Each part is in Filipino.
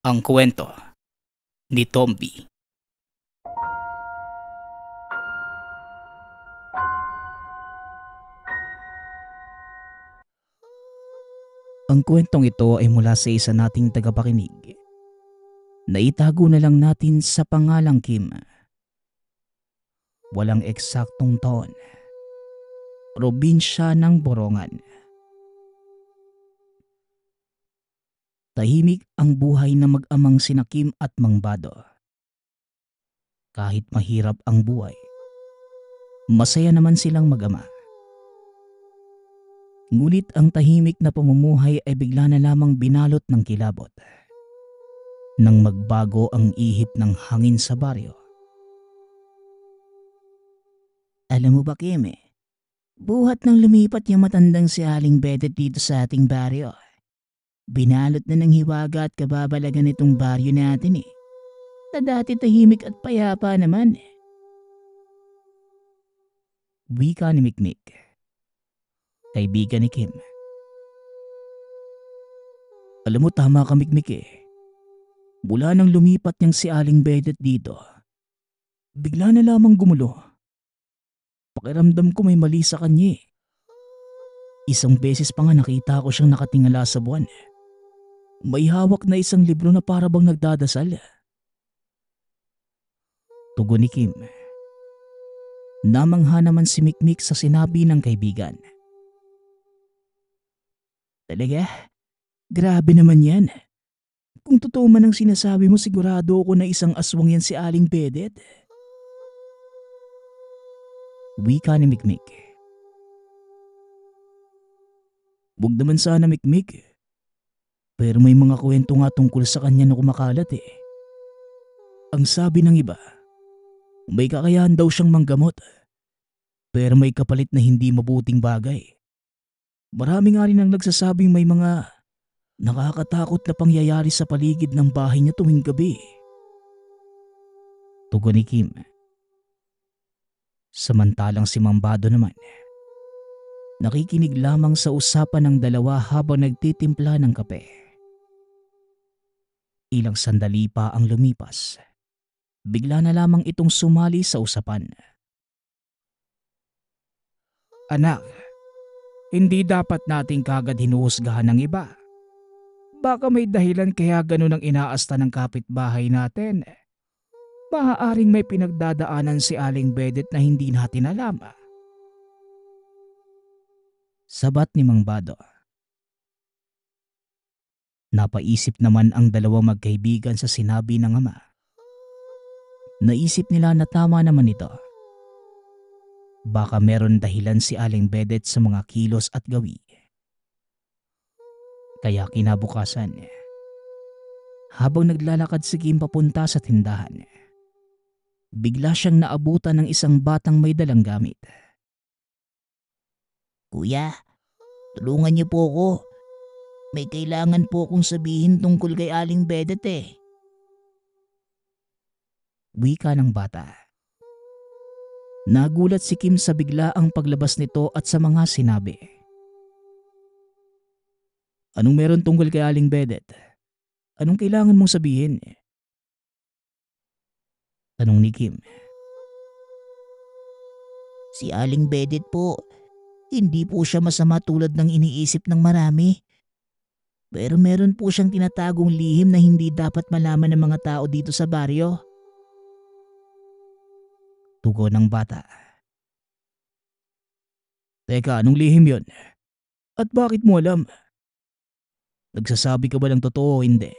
Ang kwento ni Tomby. Ang kwentong ito ay mula sa isa nating tagapakinig. Naitago na lang natin sa pangalang Kim. Walang eksaktong taon. Probinsya ng Borongan. Tahimik ang buhay ng mag-amang sina Kim at Mang Bado. Kahit mahirap ang buhay, masaya naman silang mag-ama. Ngunit ang tahimik na pamumuhay ay bigla na lamang binalot ng kilabot. Nang magbago ang ihip ng hangin sa baryo. Alam mo ba, Kim, buhat nang lumipat yung matandang si Aling Bedet dito sa ating baryo. Binalot na ng hiwaga at kababalagan itong baryo natin na dati tahimik at payapa naman. Wika ni Mikmik, kaibigan ni Kim. Alam mo, tama ka, Mikmik. Mula nang lumipat niyang si Aling Bedet dito, bigla na lamang gumulo. Pakiramdam ko may mali sa kanya. Isang beses pa nga nakita ko siyang nakatingala sa buwan. May hawak na isang libro na para bang nagdadasal. Tugon ni Kim. Namangha naman si Mikmik sa sinabi ng kaibigan. Talaga? Grabe naman yan. Kung totoo man ang sinasabi mo, sigurado ako na isang aswang yan si Aling Bedet. Wika ni Mikmik. Huwag naman sana, Mikmik. Pero may mga kwento nga tungkol sa kanya na kumakalat. Ang sabi ng iba, may kakayahan daw siyang manggamot. Pero may kapalit na hindi mabuting bagay. Marami nga rin ang nagsasabing may mga nakakatakot na pangyayari sa paligid ng bahay niya tuwing gabi. Tugon ni Kim. Samantalang si Mang Bado naman, nakikinig lamang sa usapan ng dalawa habang nagtitimpla ng kape. Ilang sandali pa ang lumipas. Bigla na lamang itong sumali sa usapan. Anak, hindi dapat nating kagad hinuhusgahan ng iba. Baka may dahilan kaya ganun ang inaasta ng kapitbahay natin. Maaaring may pinagdadaanan si Aling Bedet na hindi natin alam. Sabat ni Mang Bado. Napaisip naman ang dalawang magkaibigan sa sinabi ng ama. Naisip nila na tama naman ito. Baka meron dahilan si Aling Bedet sa mga kilos at gawi. Kaya kinabukasan, habang naglalakad si Kim papunta sa tindahan, bigla siyang naabutan ng isang batang may dalang gamit. Kuya, tulungan niyo po ako. May kailangan po akong sabihin tungkol kay Aling Bedet. Wika ng bata. Nagulat si Kim sa biglaang paglabas nito at sa mga sinabi. Anong meron tungkol kay Aling Bedet? Anong kailangan mong sabihin? Tanong ni Kim. Si Aling Bedet po, hindi po siya masama tulad ng iniisip ng marami. Pero meron po siyang tinatagong lihim na hindi dapat malaman ng mga tao dito sa baryo. Tugon ng bata. Teka, anong lihim yon? At bakit mo alam? Nagsasabi ka ba ng totoo o hindi?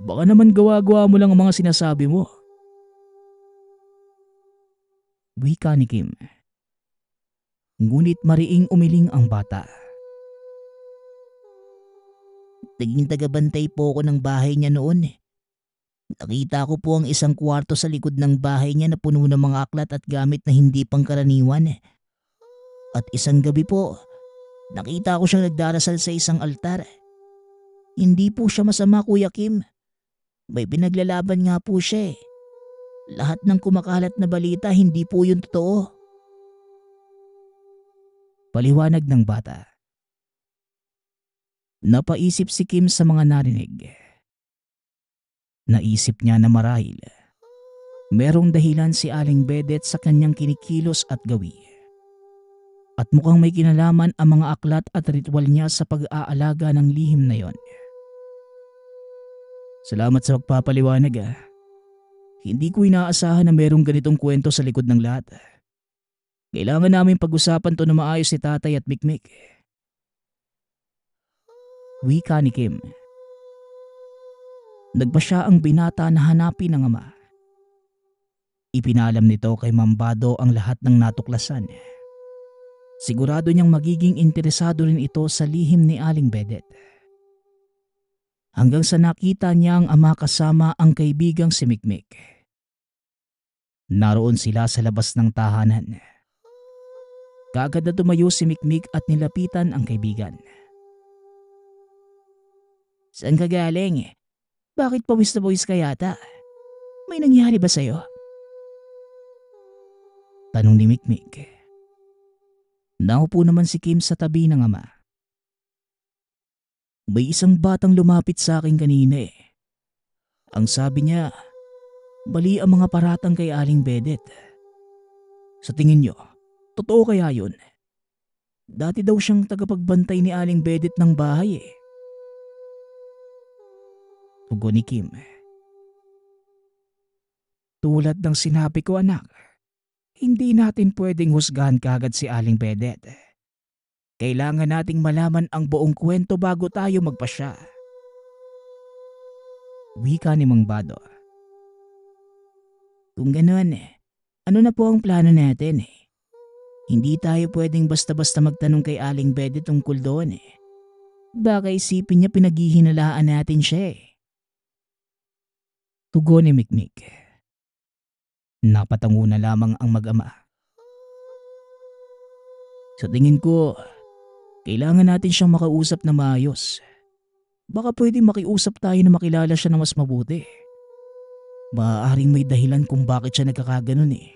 Baka naman gawa-gawa mo lang ang mga sinasabi mo. Wika ni Kim. Ngunit mariing umiling ang bata. Naging tagabantay po ako ng bahay niya noon. Nakita ko po ang isang kwarto sa likod ng bahay niya na puno ng mga aklat at gamit na hindi pangkaraniwan. At isang gabi po, nakita ko siyang nagdarasal sa isang altar. Hindi po siya masama, Kuya Kim. May pinaglalaban nga po siya. Lahat ng kumakalat na balita hindi po yun totoo. Paliwanag ng bata. Napaisip si Kim sa mga narinig. Naisip niya na marahil merong dahilan si Aling Bedet sa kanyang kinikilos at gawi. At mukhang may kinalaman ang mga aklat at ritual niya sa pag-aalaga ng lihim na yon. Salamat sa pagpapaliwanag ah. Hindi ko inaasahan na merong ganitong kwento sa likod ng lahat. Kailangan namin pag-usapan to na maayos si Tatay at Mikmik. Wika ni Kim. Nagpa siya ang binata na hanapin ng ama. Ipinalam nito kay Mambado ang lahat ng natuklasan. Sigurado niyang magiging interesado rin ito sa lihim ni Aling Bedet. Hanggang sa nakita niya ang ama kasama ang kaibigang si Mikmik. Naroon sila sa labas ng tahanan. Kaagad na tumayo si Mikmik at nilapitan ang kaibigan. Saan ka galing? Bakit pawis na pawis ka yata? May nangyari ba sa'yo? Tanong ni Mikmik. Naupo naman si Kim sa tabi ng ama. May isang batang lumapit sa akin kanina eh. Ang sabi niya, bali ang mga paratang kay Aling Bedet. Sa tingin niyo, totoo kaya yun? Dati daw siyang tagapagbantay ni Aling Bedet ng bahay eh. Tugon ni Kim. Tulad ng sinabi ko anak, hindi natin pwedeng husgahan kagad si Aling Bedet. Kailangan nating malaman ang buong kwento bago tayo magpasya. Wika ni Mang Bado. Kung ganoon, ano na po ang plano natin eh? Hindi tayo pwedeng basta-basta magtanong kay Aling Bedet tungkol doon eh. Baka isipin niya pinaghihinalaan natin siya eh. Tugon ni Mikmik. Napatango na lamang ang mag-ama. Sa tingin ko, kailangan natin siyang makausap na maayos. Baka pwedeng makiusap tayo na makilala siya na mas mabuti. Maaaring may dahilan kung bakit siya nagkakaganon eh.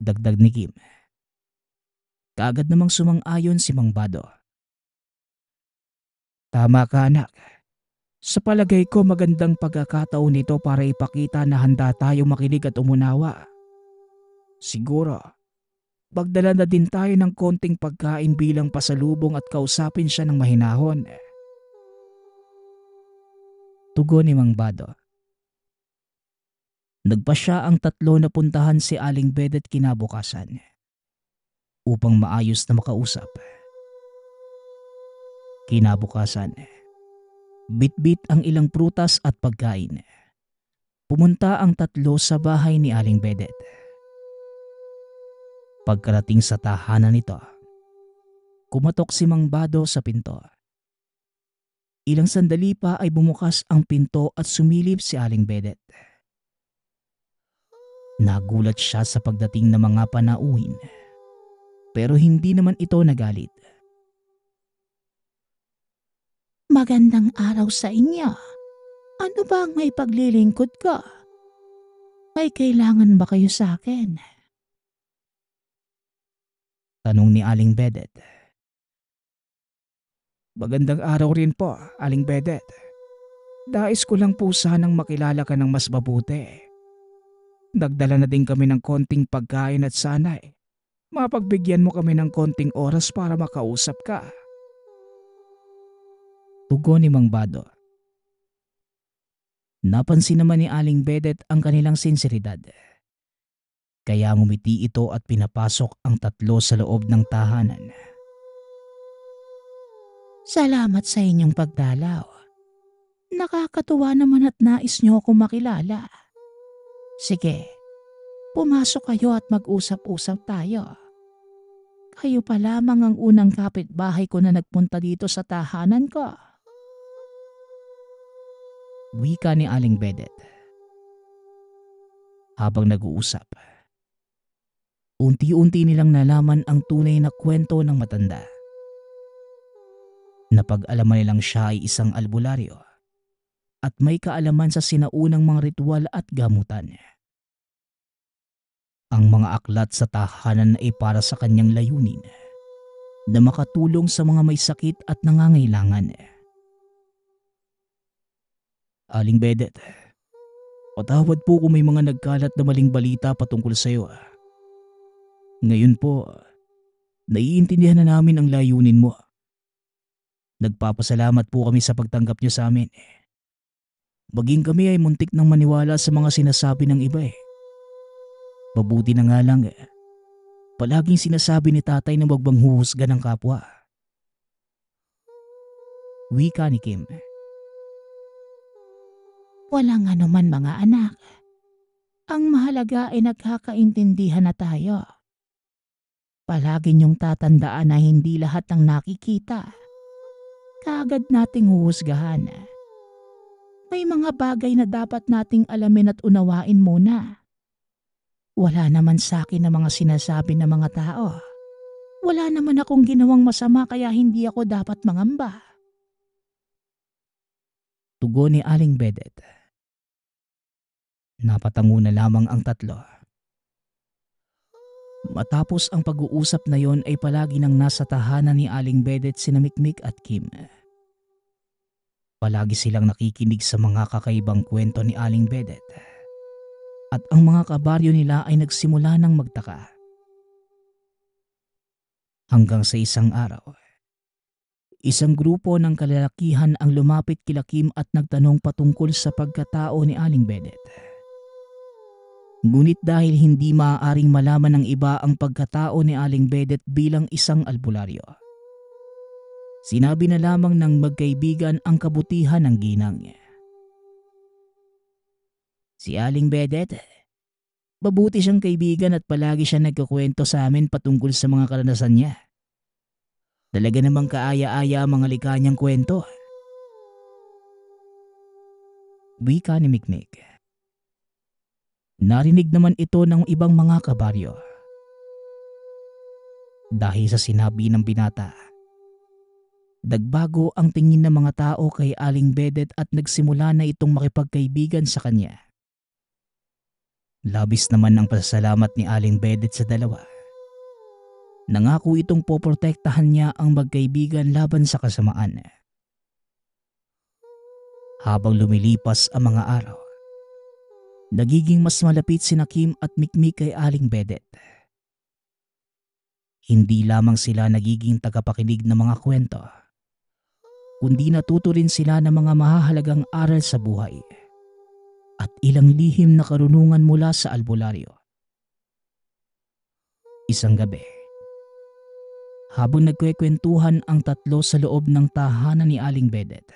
Dagdag ni Kim. Kaagad namang sumang-ayon si Mang Bado. Tama ka anak. Sa palagay ko magandang pagkakataon nito para ipakita na handa tayo makinig at umunawa. Siguro, pagdala na din tayo ng konting pagkain bilang pasalubong at kausapin siya ng mahinahon. Tugon ni Mang Bado. Nagpa siya ang tatlo na puntahan si Aling Bedet kinabukasan upang maayos na makausap. Kinabukasan, bit-bit ang ilang prutas at pagkain. Pumunta ang tatlo sa bahay ni Aling Bedet. Pagkarating sa tahanan nito, kumatok si Mang Bado sa pinto. Ilang sandali pa ay bumukas ang pinto at sumilip si Aling Bedet. Nagulat siya sa pagdating ng mga panauhin, pero hindi naman ito nagalit. Magandang araw sa inyo. Ano ba ang may paglilingkod ko? May kailangan ba kayo sa akin? Tanong ni Aling Bedet. Magandang araw rin po, Aling Bedet. Dais ko lang po sanang makilala ka ng mas mabuti. Nagdala na din kami ng konting pagkain at sana mapagbigyan mo kami ng konting oras para makausap ka. Tugon ni Mang Bado. Napansin naman ni Aling Bedet ang kanilang sinseridad. Kaya ngumiti ito at pinapasok ang tatlo sa loob ng tahanan. Salamat sa inyong pagdalaw. Nakakatuwa naman at nais niyo akong makilala. Sige, pumasok kayo at mag-usap-usap tayo. Kayo pa lamang ang unang kapitbahay ko na nagpunta dito sa tahanan ko. Wika ni Aling Bedet. Habang nag-uusap, unti-unti nilang nalaman ang tunay na kwento ng matanda. Napag-alaman nilang siya ay isang albularyo at may kaalaman sa sinaunang mga ritual at gamutan. Ang mga aklat sa tahanan ay para sa kanyang layunin na makatulong sa mga may sakit at nangangailangan. Aling Bedet, patawad po kung may mga nagkalat na maling balita patungkol sa iyo. Ngayon po, naiintindihan na namin ang layunin mo. Nagpapasalamat po kami sa pagtanggap niyo sa amin. Maging kami ay muntik nang maniwala sa mga sinasabi ng iba eh. Mabuti na nga lang palaging sinasabi ni tatay na wag bang huhusgan ng kapwa. Wika ni Kim. Walang anuman mga anak. Ang mahalaga ay nagkakaintindihan na tayo. Palagi niyong tatandaan na hindi lahat ng nakikita kaagad nating huhusgahan. May mga bagay na dapat nating alamin at unawain muna. Wala naman sa akin na mga sinasabi ng mga tao. Wala naman akong ginawang masama kaya hindi ako dapat mangamba. Tugon ni Aling Bedet. Napatango na lamang ang tatlo. Matapos ang pag-uusap na yon ay palagi nang nasa tahanan ni Aling Bedet sina Mikmik at Kim. Palagi silang nakikinig sa mga kakaibang kwento ni Aling Bedet. At ang mga kabaryo nila ay nagsimula ng magtaka. Hanggang sa isang araw, isang grupo ng kalalakihan ang lumapit kila Kim at nagtanong patungkol sa pagkatao ni Aling Bedet. Ngunit dahil hindi maaaring malaman ng iba ang pagkatao ni Aling Bedet bilang isang albularyo, sinabi na lamang ng magkaibigan ang kabutihan ng ginang. Si Aling Bedet, mabuti siyang kaibigan at palagi siya nagkukwento sa amin patungkol sa mga karanasan niya. Talaga namang kaaya-aya ang mga likha niyang kwento. Wika ni Mikmik. Narinig naman ito ng ibang mga kabaryo. Dahil sa sinabi ng binata, nagbago ang tingin ng mga tao kay Aling Bedet at nagsimula na itong makipagkaibigan sa kanya. Labis naman ang pasasalamat ni Aling Bedet sa dalawa. Nangako itong poprotektahan niya ang magkaibigan laban sa kasamaan. Habang lumilipas ang mga araw, nagiging mas malapit sina Kim at Mikmik kay Aling Bedet. Hindi lamang sila nagiging tagapakinig ng mga kwento, kundi natuto rin sila ng mga mahahalagang aral sa buhay at ilang lihim na karunungan mula sa albularyo. Isang gabi, habang nagkwekwentuhan ang tatlo sa loob ng tahanan ni Aling Bedet,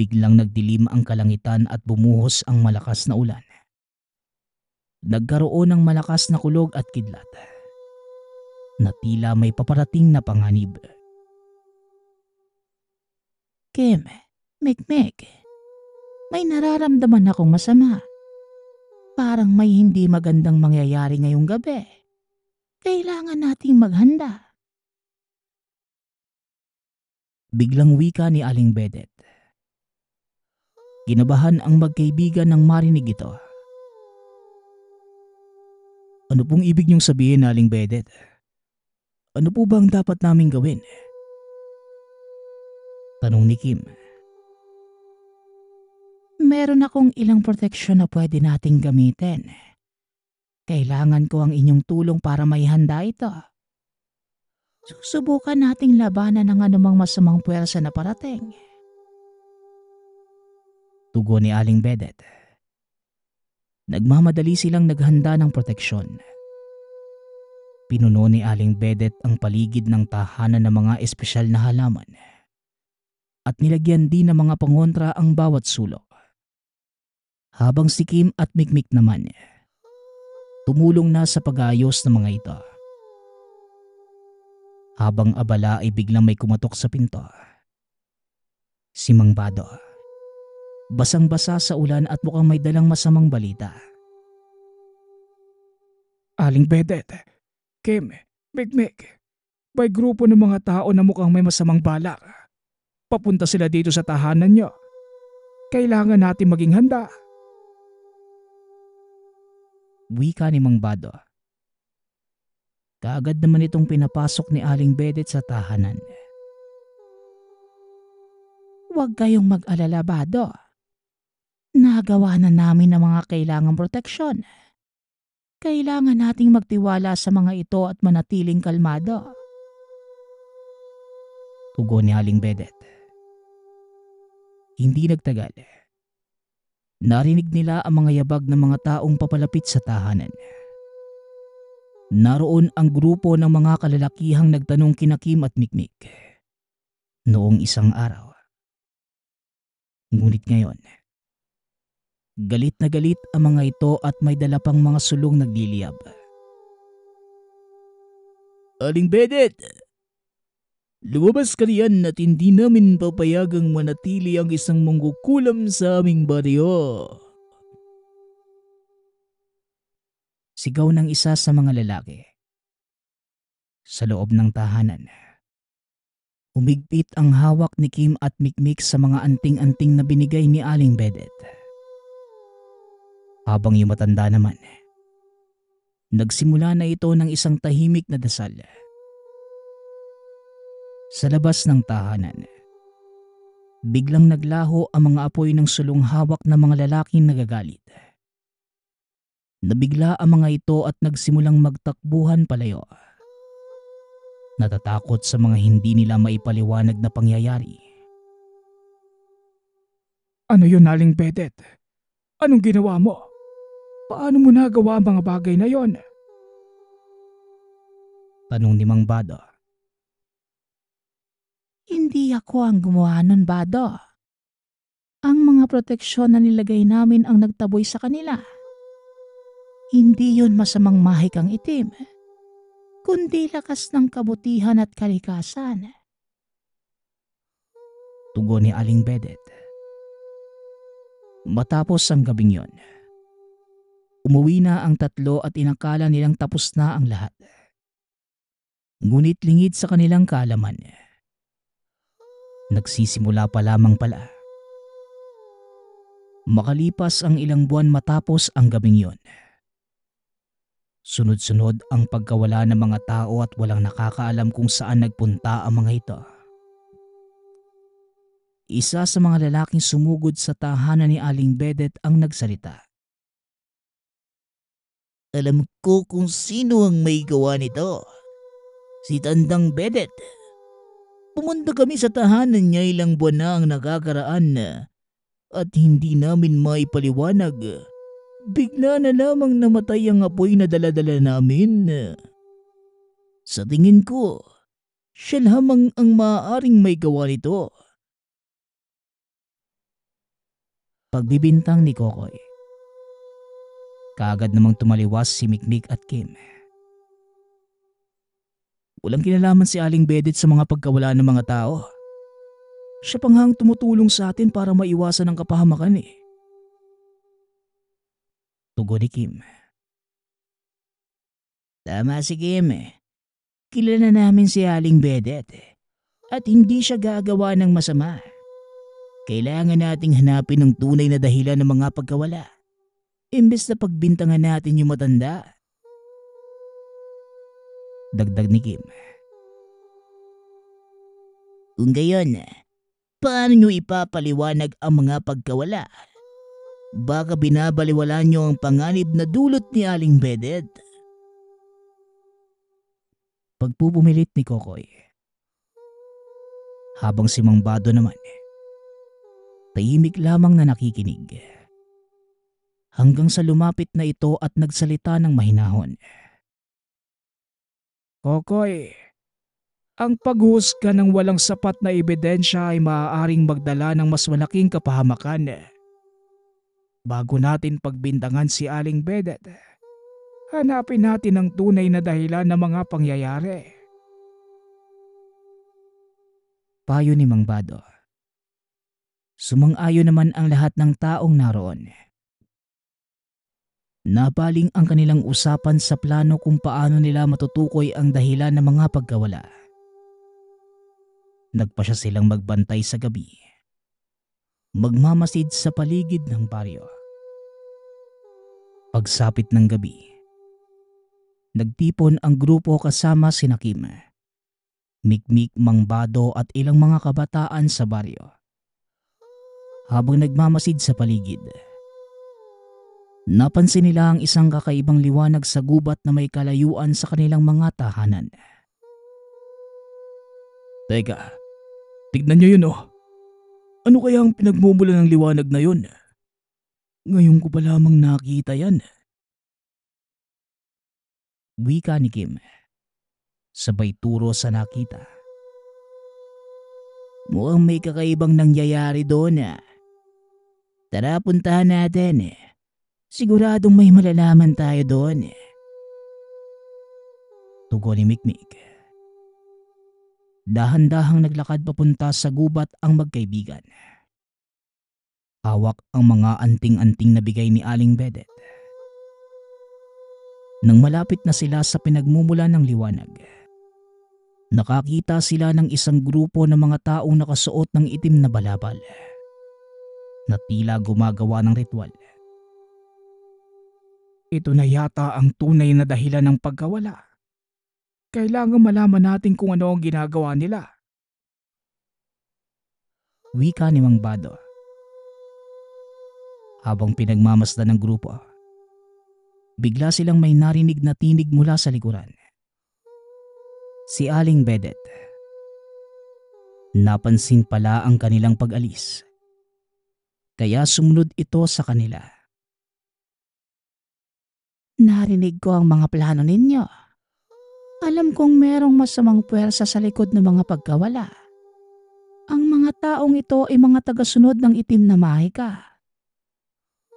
biglang nagdilim ang kalangitan at bumuhos ang malakas na ulan. Nagkaroon ng malakas na kulog at kidlat na tila may paparating na panganib. Kim, Mikmik, may nararamdaman akong masama. Parang may hindi magandang mangyayari ngayong gabi. Kailangan nating maghanda. Biglang wika ni Aling Bedet. Ginabahan ang magkaibigan nang marinig ito. Ano pong ibig niyong sabihin, Aling Bedet? Ano po ba ang dapat naming gawin? Tanong ni Kim. Meron akong ilang proteksyon na pwede nating gamitin. Kailangan ko ang inyong tulong para maihanda ito. Susubukan nating labanan ng anumang masamang puwersa na parating. Tugon ni Aling Bedet. Nagmamadali silang naghanda ng proteksyon. Pinuno ni Aling Bedet ang paligid ng tahanan ng mga espesyal na halaman at nilagyan din ng mga pangontra ang bawat sulok. Habang si Kim at Mikmik naman, tumulong na sa pag-aayos ng mga ito. Habang abala ay biglang may kumatok sa pinto. Si Mang Bado. Basang-basa sa ulan at mukhang may dalang masamang balita. Aling Bedet, Kim, Mikmik, may grupo ng mga tao na mukhang may masamang balak. Papunta sila dito sa tahanan nyo. Kailangan natin maging handa. Wika ni Mang Bado. Kaagad naman itong pinapasok ni Aling Bedet sa tahanan. Huwag kayong mag-alala, Bado. Nagawa na namin ang mga kailangang proteksyon. Kailangan nating magtiwala sa mga ito at manatiling kalmado. Tugon ni Aling Bedet. Hindi nagtagal. Narinig nila ang mga yabag ng mga taong papalapit sa tahanan. Naroon ang grupo ng mga kalalakihang nagtanong kina Kim at Mikmik noong isang araw. Ngunit ngayon, galit na galit ang mga ito at may dala pang mga sulong nagliliyab. Aling Bedet! Lumabas ka riyan at hindi namin papayagang manatili ang isang mangkukulam sa aming baryo. Sigaw ng isa sa mga lalaki. Sa loob ng tahanan, umigpit ang hawak ni Kim at Mikmik sa mga anting-anting na binigay ni Aling Bedet. Habang yung matanda naman, nagsimula na ito ng isang tahimik na dasal. Sa labas ng tahanan, biglang naglaho ang mga apoy ng sulong hawak ng mga lalaking nagagalit. Nabigla ang mga ito at nagsimulang magtakbuhan palayo. Natatakot sa mga hindi nila maipaliwanag na pangyayari. Ano yun, Aling Bedet? Anong ginawa mo? Paano mo nagawa ang mga bagay na yon? Tanong ni Mang Bado. Hindi ako ang gumawa nun, Bado. Ang mga proteksyon na nilagay namin ang nagtaboy sa kanila. Hindi yun masamang mahikang itim, kundi lakas ng kabutihan at kalikasan. Tugon ni Aling Bedet. Matapos ang gabing yon, umuwi na ang tatlo at inakala nilang tapos na ang lahat. Ngunit lingid sa kanilang kaalaman, nagsisimula pa lamang pala. Makalipas ang ilang buwan matapos ang gabing yon, sunod-sunod ang pagkawala ng mga tao at walang nakakaalam kung saan nagpunta ang mga ito. Isa sa mga lalaking sumugod sa tahanan ni Aling Bedet ang nagsalita. Alam ko kung sino ang may gawa nito. Si Tandang Bedet. Pumunta kami sa tahanan niya ilang buwan na ang nakakaraan at hindi namin maipaliwanag. Bigla na lamang namatay ang apoy na dala-dala namin. Sa tingin ko, siya lamang ang maaaring may gawa nito. Pagbibintang ni Kokoy. Kaagad namang tumaliwas si Mikmik at Kim. Walang kinalaman si Aling Bedet sa mga pagkawala ng mga tao. Siya pa nga ang tumutulong sa atin para maiwasan ang kapahamakan eh. Tugon ni Kim. Tama si Kim. Kilala namin si Aling Bedet at hindi siya gagawa ng masama. Kailangan nating hanapin ang tunay na dahilan ng mga pagkawala. Imbes na pagbintangan natin yung matanda. Dagdag ni Kim. Kung gayon, paano nyo ipapaliwanag ang mga pagkawala? Baka binabaliwala nyo ang panganib na dulot ni Aling Bedet. Pagpupumilit ni Kokoy. Habang si Mang Bado naman, tahimik lamang na nakikinig. Hanggang sa lumapit na ito at nagsalita ng mahinahon. Kokoy, ang paghusga ng walang sapat na ebidensya ay maaaring magdala ng mas malaking kapahamakan. Bago natin pagbintangan si Aling Bedet, hanapin natin ang tunay na dahilan ng mga pangyayari. Payo ni Mang Bado. Sumang-ayon naman ang lahat ng taong naroon. Napaling ang kanilang usapan sa plano kung paano nila matutukoy ang dahilan ng mga pagkawala. Nagpasya silang magbantay sa gabi. Magmamasid sa paligid ng baryo. Pagsapit ng gabi, nagtipon ang grupo kasama sina Kim, Mikmik, Mang Bado at ilang mga kabataan sa baryo. Habang nagmamasid sa paligid, napansin nila ang isang kakaibang liwanag sa gubat na may kalayuan sa kanilang mga tahanan. Teka, tignan niyo yun oh. Ano kaya ang pinagmumula ng liwanag na yun? Ngayon ko pa lamang nakita yan. Wika ni Kim, sabay turo sa nakita. Mukhang may kakaibang nangyayari doon. Tara, puntahan natin. Siguradong may malalaman tayo doon. Tugon ni Mikmik. Dahan-dahang naglakad papunta sa gubat ang magkaibigan. Hawak ang mga anting-anting na bigay ni Aling Bedet. Nang malapit na sila sa pinagmumula ng liwanag, nakakita sila ng isang grupo ng mga taong nakasuot ng itim na balabal na tila gumagawa ng ritual. Ito na yata ang tunay na dahilan ng pagkawala. Kailangan malaman natin kung ano ang ginagawa nila. Wika ni Mang Bado. Habang pinagmamasdan ng grupo, bigla silang may narinig na tinig mula sa likuran. Si Aling Bedet. Napansin pala ang kanilang pag-alis, kaya sumunod ito sa kanila. Narinig ko ang mga plano ninyo. Alam kong merong masamang puwersa sa likod ng mga pagkawala. Ang mga taong ito ay mga tagasunod ng itim na mahika.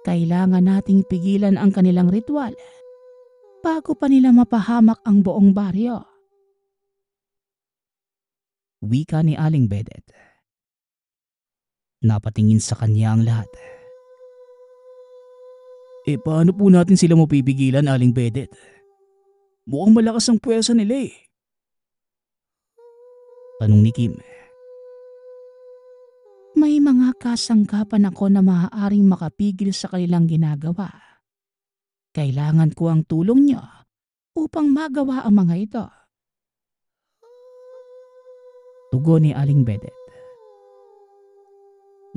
Kailangan nating pigilan ang kanilang ritual bago pa nila mapahamak ang buong baryo. Wika ni Aling Bedet. Napatingin sa kanya ang lahat. Paano po natin sila mapipigilan, Aling Bedet? Mukhang malakas ang puwersa nila eh. Tanong ni Kim. May mga kasangkapan ako na maaaring makapigil sa kanilang ginagawa. Kailangan ko ang tulong nyo upang magawa ang mga ito. Tugon ni Aling Bedet.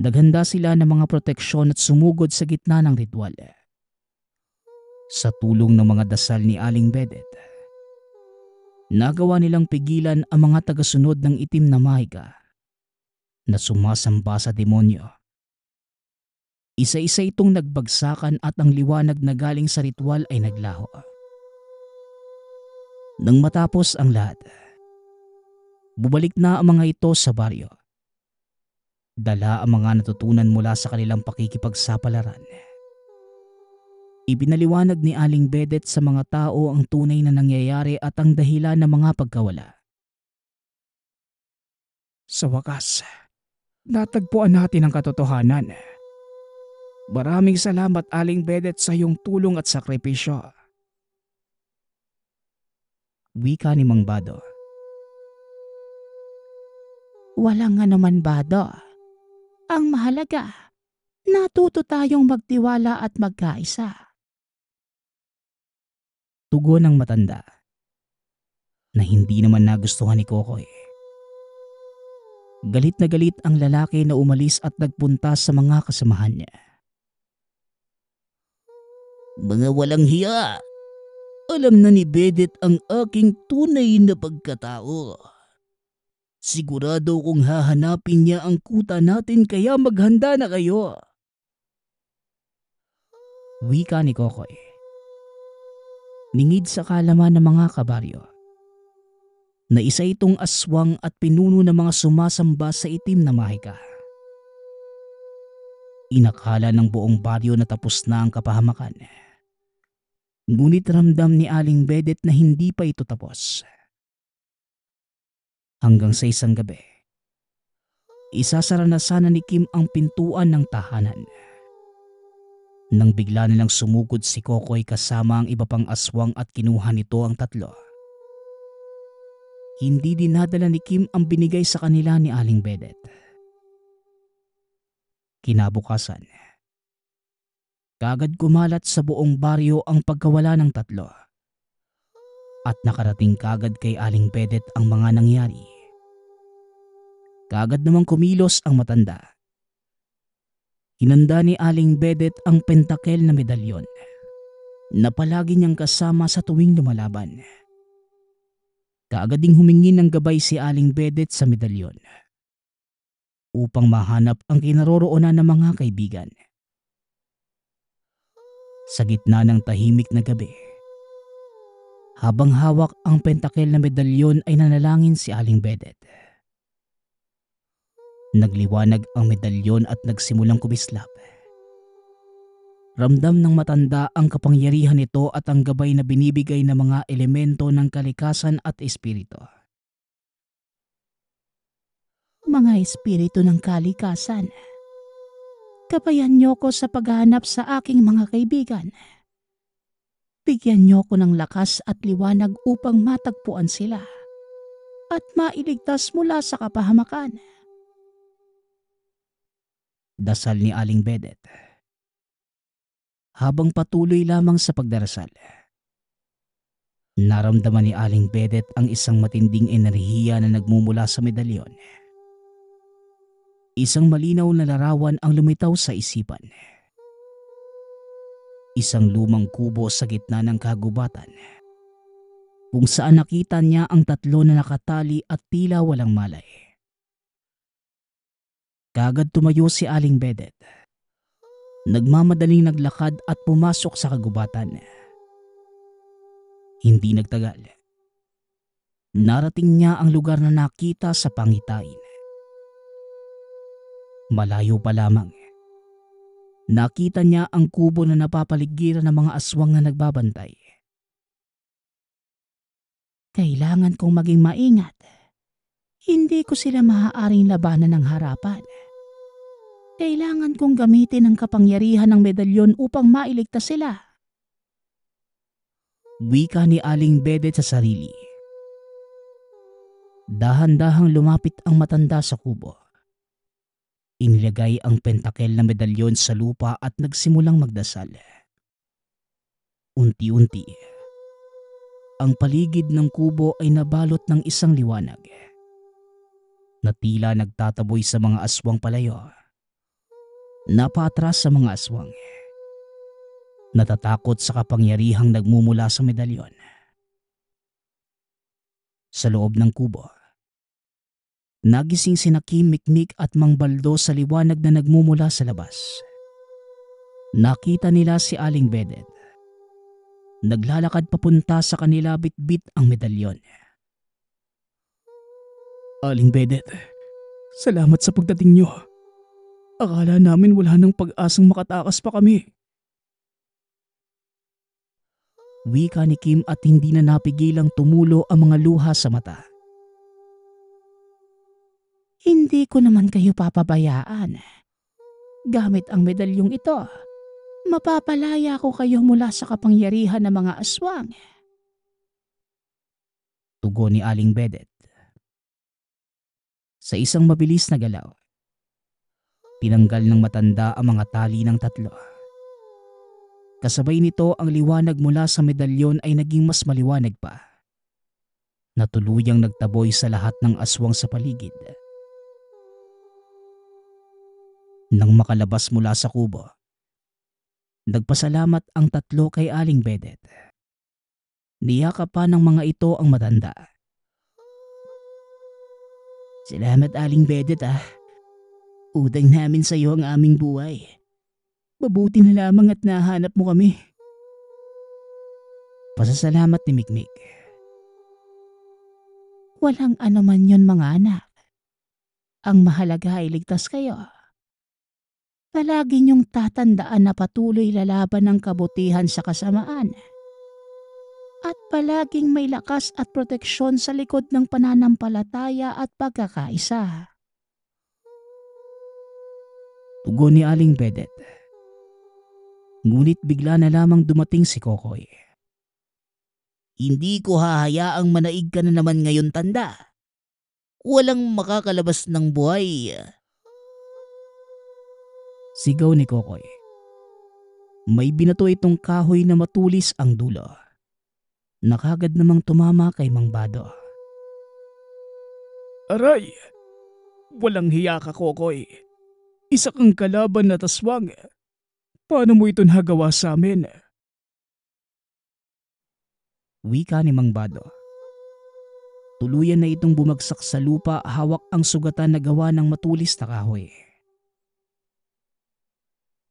Naghanda sila ng mga proteksyon at sumugod sa gitna ng ritual. Sa tulong ng mga dasal ni Aling Bedet, nagawa nilang pigilan ang mga tagasunod ng itim na mahika na sumasamba sa demonyo. Isa-isa itong nagbagsakan at ang liwanag na galing sa ritual ay naglaho. Nang matapos ang lahat, bumalik na ang mga ito sa baryo. Dala ang mga natutunan mula sa kanilang pakikipagsapalaran. Ibinaliwanag ni Aling Bedet sa mga tao ang tunay na nangyayari at ang dahilan ng mga pagkawala. Sa wakas, natagpuan natin ang katotohanan. Maraming salamat, Aling Bedet, sa iyong tulong at sakripisyo. Wika ni Mang Bado. Walang anuman, Bado. Ang mahalaga, natuto tayong magtiwala at magkaisa. Tugon ng matanda na hindi naman nagustuhan ni Kokoy. Galit na galit ang lalaki na umalis at nagpunta sa mga kasamahan niya. Mga walang hiya! Alam na ni Bedet ang aking tunay na pagkatao. Sigurado kong hahanapin niya ang kuta natin kaya maghanda na kayo. Wika ni Kokoy. Ningid sa kalaman ng mga kabaryo na isa itong aswang at pinuno ng mga sumasamba sa itim na mahika. Inakala ng buong baryo na tapos na ang kapahamakan. Ngunit ramdam ni Aling Bedet na hindi pa ito tapos. Hanggang sa isang gabi, isasara na sana ni Kim ang pintuan ng tahanan. Nang bigla nilang sumugod si Kokoy kasama ang iba pang aswang at kinuha nito ang tatlo. Hindi dinadala ni Kim ang binigay sa kanila ni Aling Bedet. Kinabukasan, kagad kumalat sa buong baryo ang pagkawala ng tatlo. At nakarating kagad kay Aling Bedet ang mga nangyari. Kagad namang kumilos ang matanda. Hinanda ni Aling Bedet ang pentakel na medalyon na palagi niyang kasama sa tuwing lumalaban. Kaagad ding humingi ng gabay si Aling Bedet sa medalyon upang mahanap ang kinaroroonan ng mga kaibigan. Sa gitna ng tahimik na gabi, habang hawak ang pentakel na medalyon ay nanalangin si Aling Bedet. Nagliwanag ang medalyon at nagsimulang kumislap. Ramdam ng matanda ang kapangyarihan nito at ang gabay na binibigay ng mga elemento ng kalikasan at espiritu. Mga espiritu ng kalikasan, gabayan niyo ko sa paghahanap sa aking mga kaibigan. Bigyan niyo ko ng lakas at liwanag upang matagpuan sila at mailigtas mula sa kapahamakan. Dasal ni Aling Bedet. Habang patuloy lamang sa pagdarasal, naramdaman ni Aling Bedet ang isang matinding enerhiya na nagmumula sa medalyon. Isang malinaw na larawan ang lumitaw sa isipan. Isang lumang kubo sa gitna ng kagubatan, kung saan nakita niya ang tatlo na nakatali at tila walang malay. Kaagad tumayo si Aling Bedet. Nagmamadaling naglakad at pumasok sa kagubatan. Hindi nagtagal. Narating niya ang lugar na nakita sa pangitain. Malayo pa lamang, nakita niya ang kubo na napapaligiran ng mga aswang na nagbabantay. Kailangan kong maging maingat. Hindi ko sila maaaring labanan ng harapan. Kailangan kong gamitin ang kapangyarihan ng medalyon upang mailigtas sila. Wika ni Aling Bedet sa sarili. Dahan-dahang lumapit ang matanda sa kubo. Inilagay ang pentakel na medalyon sa lupa at nagsimulang magdasal. Unti-unti, ang paligid ng kubo ay nabalot ng isang liwanag na tila nagtataboy sa mga aswang palayo. Napatras sa mga aswang, natatakot sa kapangyarihang nagmumula sa medalyon. Sa loob ng kubo, nagising sina Kim, Mikmik at Mang Baldo sa liwanag na nagmumula sa labas. Nakita nila si Aling Bedet. Naglalakad papunta sa kanila, bitbit ang medalyon. Aling Bedet, salamat sa pagdating niyo. Akala namin wala nang pag-asang makatakas pa kami. Wika ni Kim at hindi na napigilang tumulo ang mga luha sa mata. Hindi ko naman kayo papabayaan. Gamit ang medalyong ito, mapapalaya ko kayo mula sa kapangyarihan ng mga aswang. Tugon ni Aling Bedet. Sa isang mabilis na galaw, tinanggal ng matanda ang mga tali ng tatlo. Kasabay nito ang liwanag mula sa medalyon ay naging mas maliwanag pa, na tuluyang nagtaboy sa lahat ng aswang sa paligid. Nang makalabas mula sa kubo, nagpasalamat ang tatlo kay Aling Bedet. Niyakapan ng mga ito ang matanda. Salamat Aling Bedet Utang namin sa iyo ang aming buhay. Mabuti na lamang at nahanap mo kami. Pasasalamat ni Mikmik. Walang anuman yun mga anak. Ang mahalaga ay ligtas kayo. Palagi niyong tatandaan na patuloy lalaban ng kabutihan sa kasamaan. At palaging may lakas at proteksyon sa likod ng pananampalataya at pagkakaisa. Tugon ni Aling Bedet. Ngunit bigla na lamang dumating si Kokoy. Hindi ko hahayaang manaig ka na naman ngayon, tanda. Walang makakalabas ng buhay. Sigaw ni Kokoy. May binato itong kahoy na matulis ang dulo. Nakagad namang tumama kay Mang Bado. Aray! Walang hiya ka, Kokoy. Isa kang kalaban na taswang. Paano mo ito nagawa sa amin? Wika ni Mang Bado. Tuluyan na itong bumagsak sa lupa, hawak ang sugatan na gawa ng matulis na kahoy.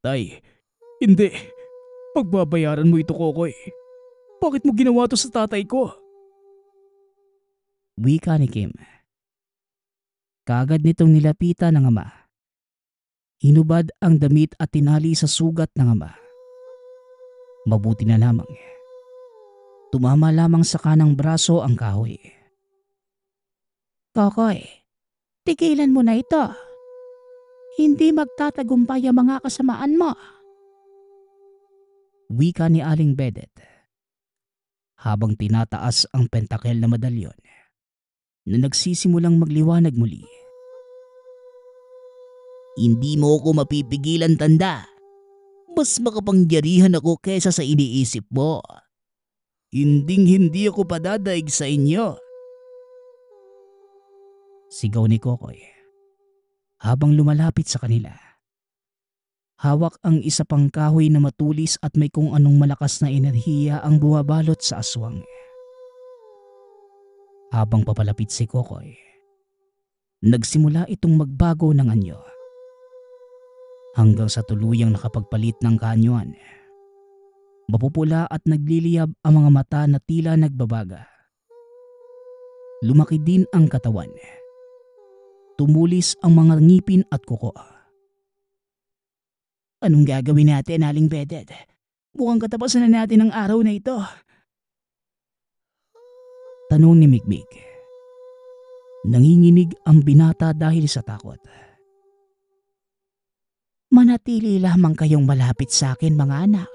Tay, hindi. Pagbabayaran mo ito, Kokoy. Bakit mo ginawa to sa tatay ko? Wika ni Kim. Kaagad nitong nilapitan ng ama. Hinubad ang damit at tinali sa sugat ng ama. Mabuti na lamang. Tumama lamang sa kanang braso ang kahoy. Kokoy, tigilan mo na ito. Hindi magtatagumpay ang mga kasamaan mo. Wika ni Aling Bedet. Habang tinataas ang pentakel na medalyon na nagsisimulang magliwanag muli. Hindi mo ako mapipigilan, tanda. Mas makapangyarihan ako kesa sa iniisip mo. Hinding-hindi ako padadaig sa inyo. Sigaw ni Kokoy habang lumalapit sa kanila. Hawak ang isa pang kahoy na matulis at may kung anong malakas na enerhiya ang bumabalot sa aswang. Habang papalapit si Kokoy, nagsimula itong magbago ng anyo. Hanggang sa tuluyang nakapagpalit ng kaanyuan. Mapupula at nagliliyab ang mga mata na tila nagbabaga. Lumaki din ang katawan. Tumulis ang mga ngipin at kuko. Anong gagawin natin, Aling Bedet? Mukhang katapusan na natin ang araw na ito. Tanong ni Mikmik. Nanginginig ang binata dahil sa takot. Manatili lamang kayong malapit sa akin, mga anak.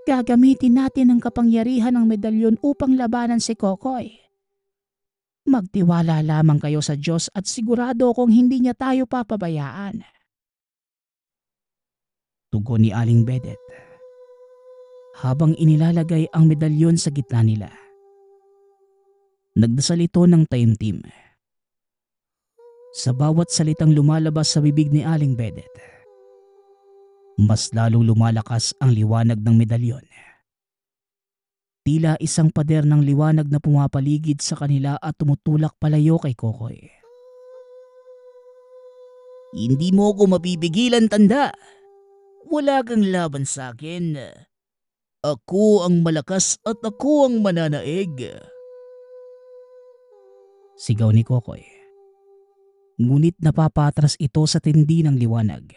Gagamitin natin ang kapangyarihan ng medalyon upang labanan si Kokoy. Magtiwala lamang kayo sa Diyos at sigurado kung hindi niya tayo papabayaan. Tugon ni Aling Bedet habang inilalagay ang medalyon sa gitna nila. Nagdasal ito ng taimtim. Sa bawat salitang lumalabas sa bibig ni Aling Bedet, mas lalong lumalakas ang liwanag ng medalyon. Tila isang pader ng liwanag na pumapaligid sa kanila at tumutulak palayo kay Kokoy. Hindi mo ko mapipigilan, tanda. Wala kang laban sa akin. Ako ang malakas at ako ang mananaig. Sigaw ni Kokoy. Ngunit napapatras ito sa tindi ng liwanag.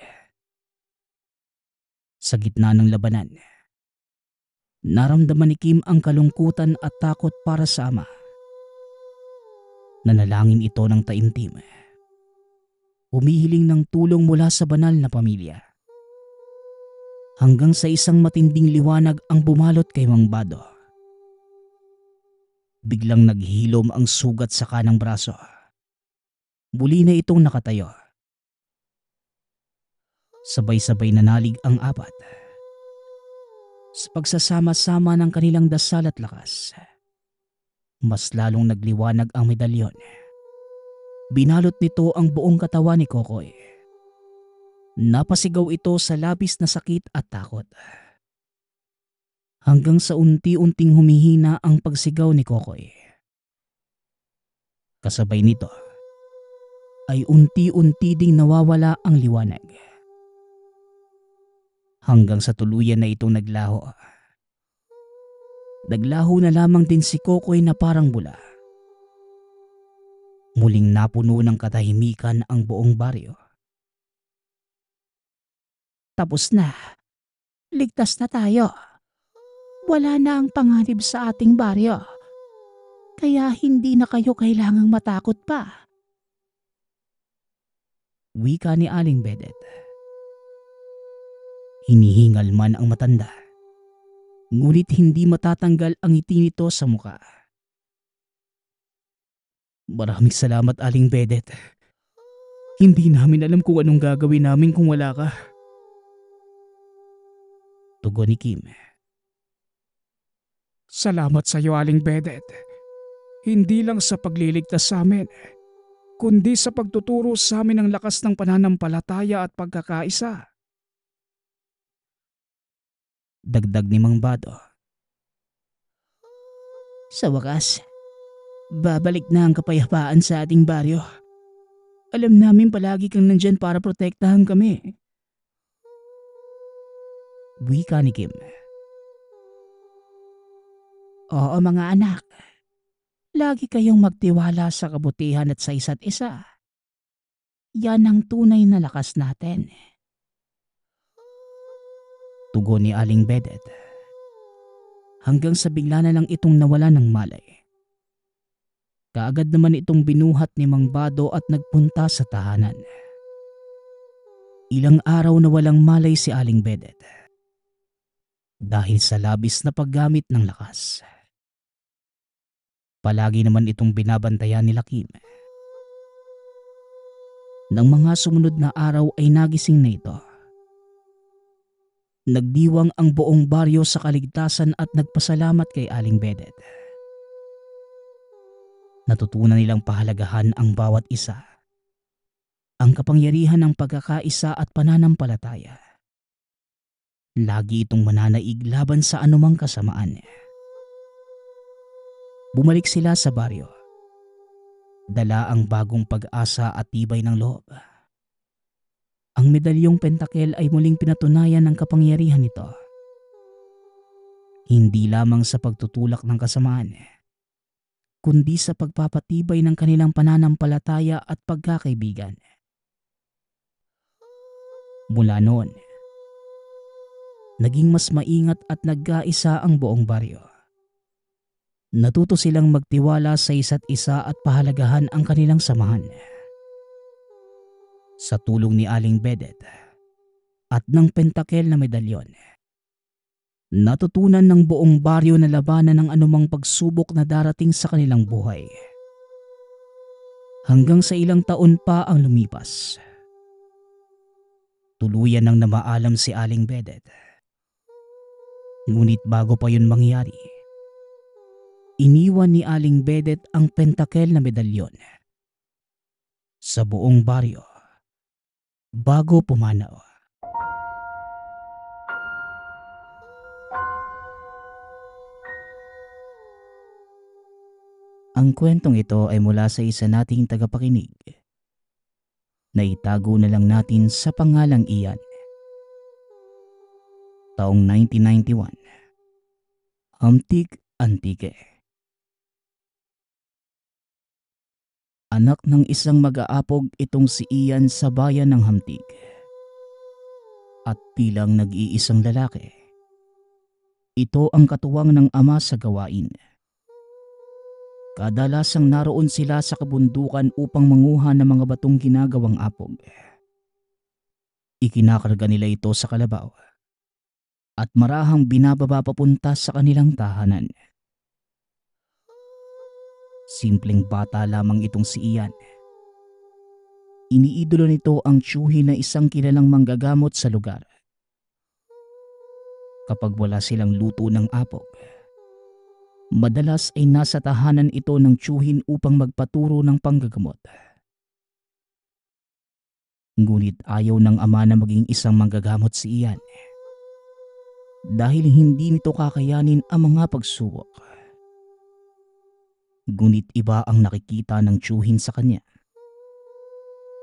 Sa gitna ng labanan, naramdaman ni Kim ang kalungkutan at takot para sa ama. Nanalangin ito ng taimtim. Humihiling ng tulong mula sa banal na pamilya. Hanggang sa isang matinding liwanag ang bumalot kay Mang Bado. Biglang naghilom ang sugat sa kanang braso. Muli na itong nakatayo. Sabay-sabay nanalig ang apat. Sa pagsasama-sama ng kanilang dasal at lakas, mas lalong nagliwanag ang medalyon. Binalot nito ang buong katawan ni Kokoy. Napasigaw ito sa labis na sakit at takot. Hanggang sa unti-unting humihina ang pagsigaw ni Kokoy. Kasabay nito ay unti-unti ding nawawala ang liwanag. Hanggang sa tuluyan na itong naglaho. Naglaho na lamang din si Kokoy na parang bula. Muling napuno ng katahimikan ang buong baryo. Tapos na. Ligtas na tayo. Wala na ang panganib sa ating baryo. Kaya hindi na kayo kailangang matakot pa. Wika ni Aling Bedet. Hinihingal man ang matanda. Ngunit hindi matatanggal ang ngiti nito sa muka. Maraming salamat, Aling Bedet. Hindi namin alam kung anong gagawin namin kung wala ka. Tugon ni Kim. Salamat sa iyo, Aling Bedet. Hindi lang sa pagliligtas sa amin, kundi sa pagtuturo sa amin ng lakas ng pananampalataya at pagkakaisa. Dagdag ni Mang Bado. Sa wakas, babalik na ang kapayapaan sa ating baryo. Alam namin palagi kang nandyan para protektahan kami. Wika ni Kim. Oo mga anak, lagi kayong magtiwala sa kabutihan at sa isa't isa. Yan ang tunay na lakas natin. Tugon ni Aling Bedet. Hanggang sa bigla na lang itong nawala ng malay. Kaagad naman itong binuhat ni Mang Bado at nagpunta sa tahanan. Ilang araw na walang malay si Aling Bedet. Dahil sa labis na paggamit ng lakas. Palagi naman itong binabantayan nila Kim. Nang mga sumunod na araw ay nagising na ito. Nagdiwang ang buong baryo sa kaligtasan at nagpasalamat kay Aling Bedet. Natutunan nilang pahalagahan ang bawat isa. Ang kapangyarihan ng pagkakaisa at pananampalataya. Lagi itong mananaig laban sa anumang kasamaan. Bumalik sila sa baryo. Dala ang bagong pag-asa at tibay ng loob. Ang medalyong pentakel ay muling pinatunayan ng kapangyarihan nito. Hindi lamang sa pagtutulak ng kasamaan, kundi sa pagpapatibay ng kanilang pananampalataya at pagkakaibigan. Mula noon, naging mas maingat at nagkaisa ang buong baryo. Natuto silang magtiwala sa isa't isa at pahalagahan ang kanilang samahan. Sa tulong ni Aling Bedet at ng pentakel na medalyon, natutunan ng buong baryo na labanan ng anumang pagsubok na darating sa kanilang buhay. Hanggang sa ilang taon pa ang lumipas. Tuluyan nang namaalam si Aling Bedet. Ngunit bago pa yun mangyari, iniwan ni Aling Bedet ang pentakel na medalyon sa buong baryo bago pumanaw. Ang kwentong ito ay mula sa isa nating tagapakinig na itago na lang natin sa pangalang Ian. Taong 1991. Antique. Anak ng isang mag-aapog itong si Ian sa bayan ng Hamtig. At bilang nag-iisang lalaki, ito ang katuwang ng ama sa gawain. Kadalasang naroon sila sa kabundukan upang manguha ng mga batong ginagawang apog. Ikinakarga nila ito sa kalabaw at marahang binababa papunta sa kanilang tahanan. Simpleng bata lamang itong si Ian. Iniidolo nito ang tiyuhi na isang kilalang manggagamot sa lugar. Kapag wala silang luto ng apog, madalas ay nasa tahanan ito ng tiyuhin upang magpaturo ng panggagamot. Ngunit ayaw ng ama na maging isang manggagamot si Ian dahil hindi nito kakayanin ang mga pagsubok. Ngunit iba ang nakikita ng tiyuhin sa kanya.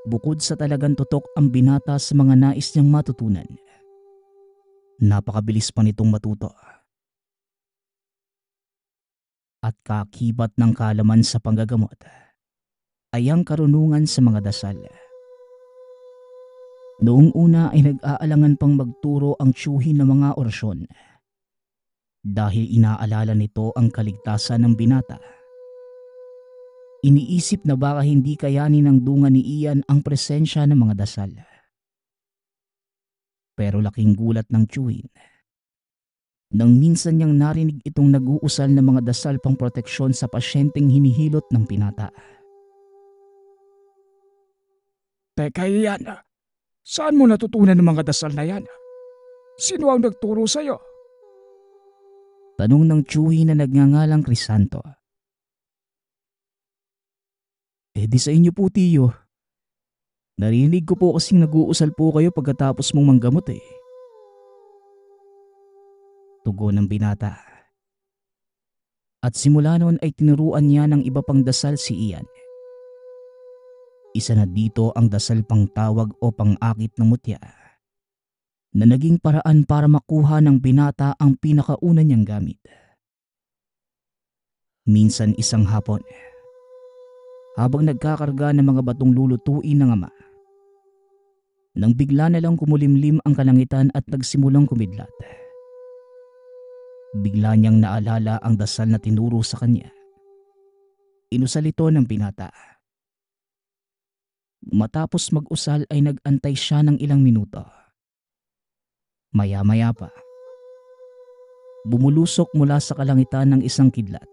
Bukod sa talagang tutok ang binata sa mga nais niyang matutunan, napakabilis pa nitong matuto. At kakibat ng kaalaman sa panggagamot ay ang karunungan sa mga dasal. Noong una ay nag-aalangan pang magturo ang tiyuhin ng mga orasyon dahil inaalala nito ang kaligtasan ng binata. Iniisip na baka hindi kayanin ng dunga ni Ian ang presensya ng mga dasal. Pero laking gulat ng tiyuhin nang minsan niyang narinig itong nag-uusal ng mga dasal pang proteksyon sa pasyenteng hinihilot ng binata. Teka Ian, saan mo natutunan ng mga dasal na yan? Sino ang nagturo sa'yo? Tanong ng tiyuhin na nagngangalang Crisanto. Di sa inyo po, tiyo. Narinig ko po kasing nag-uusal po kayo pagkatapos mong manggamot eh. Tugon ng binata. At simula noon ay tinuruan niya ng iba pang dasal si Ian. Isa na dito ang dasal pang tawag o pang-akit ng mutya na naging paraan para makuha ng binata ang pinakauna niyang gamit. Minsan isang hapon, habang nagkakarga ng mga batong lulutuin ng ama, nang bigla na lang kumulimlim ang kalangitan at nagsimulang kumidlat. Bigla niyang naalala ang dasal na tinuro sa kanya. Inusal ito ng binata. Matapos mag-usal ay nag-antay siya ng ilang minuto. Maya-maya pa, bumulusok mula sa kalangitan ng isang kidlat.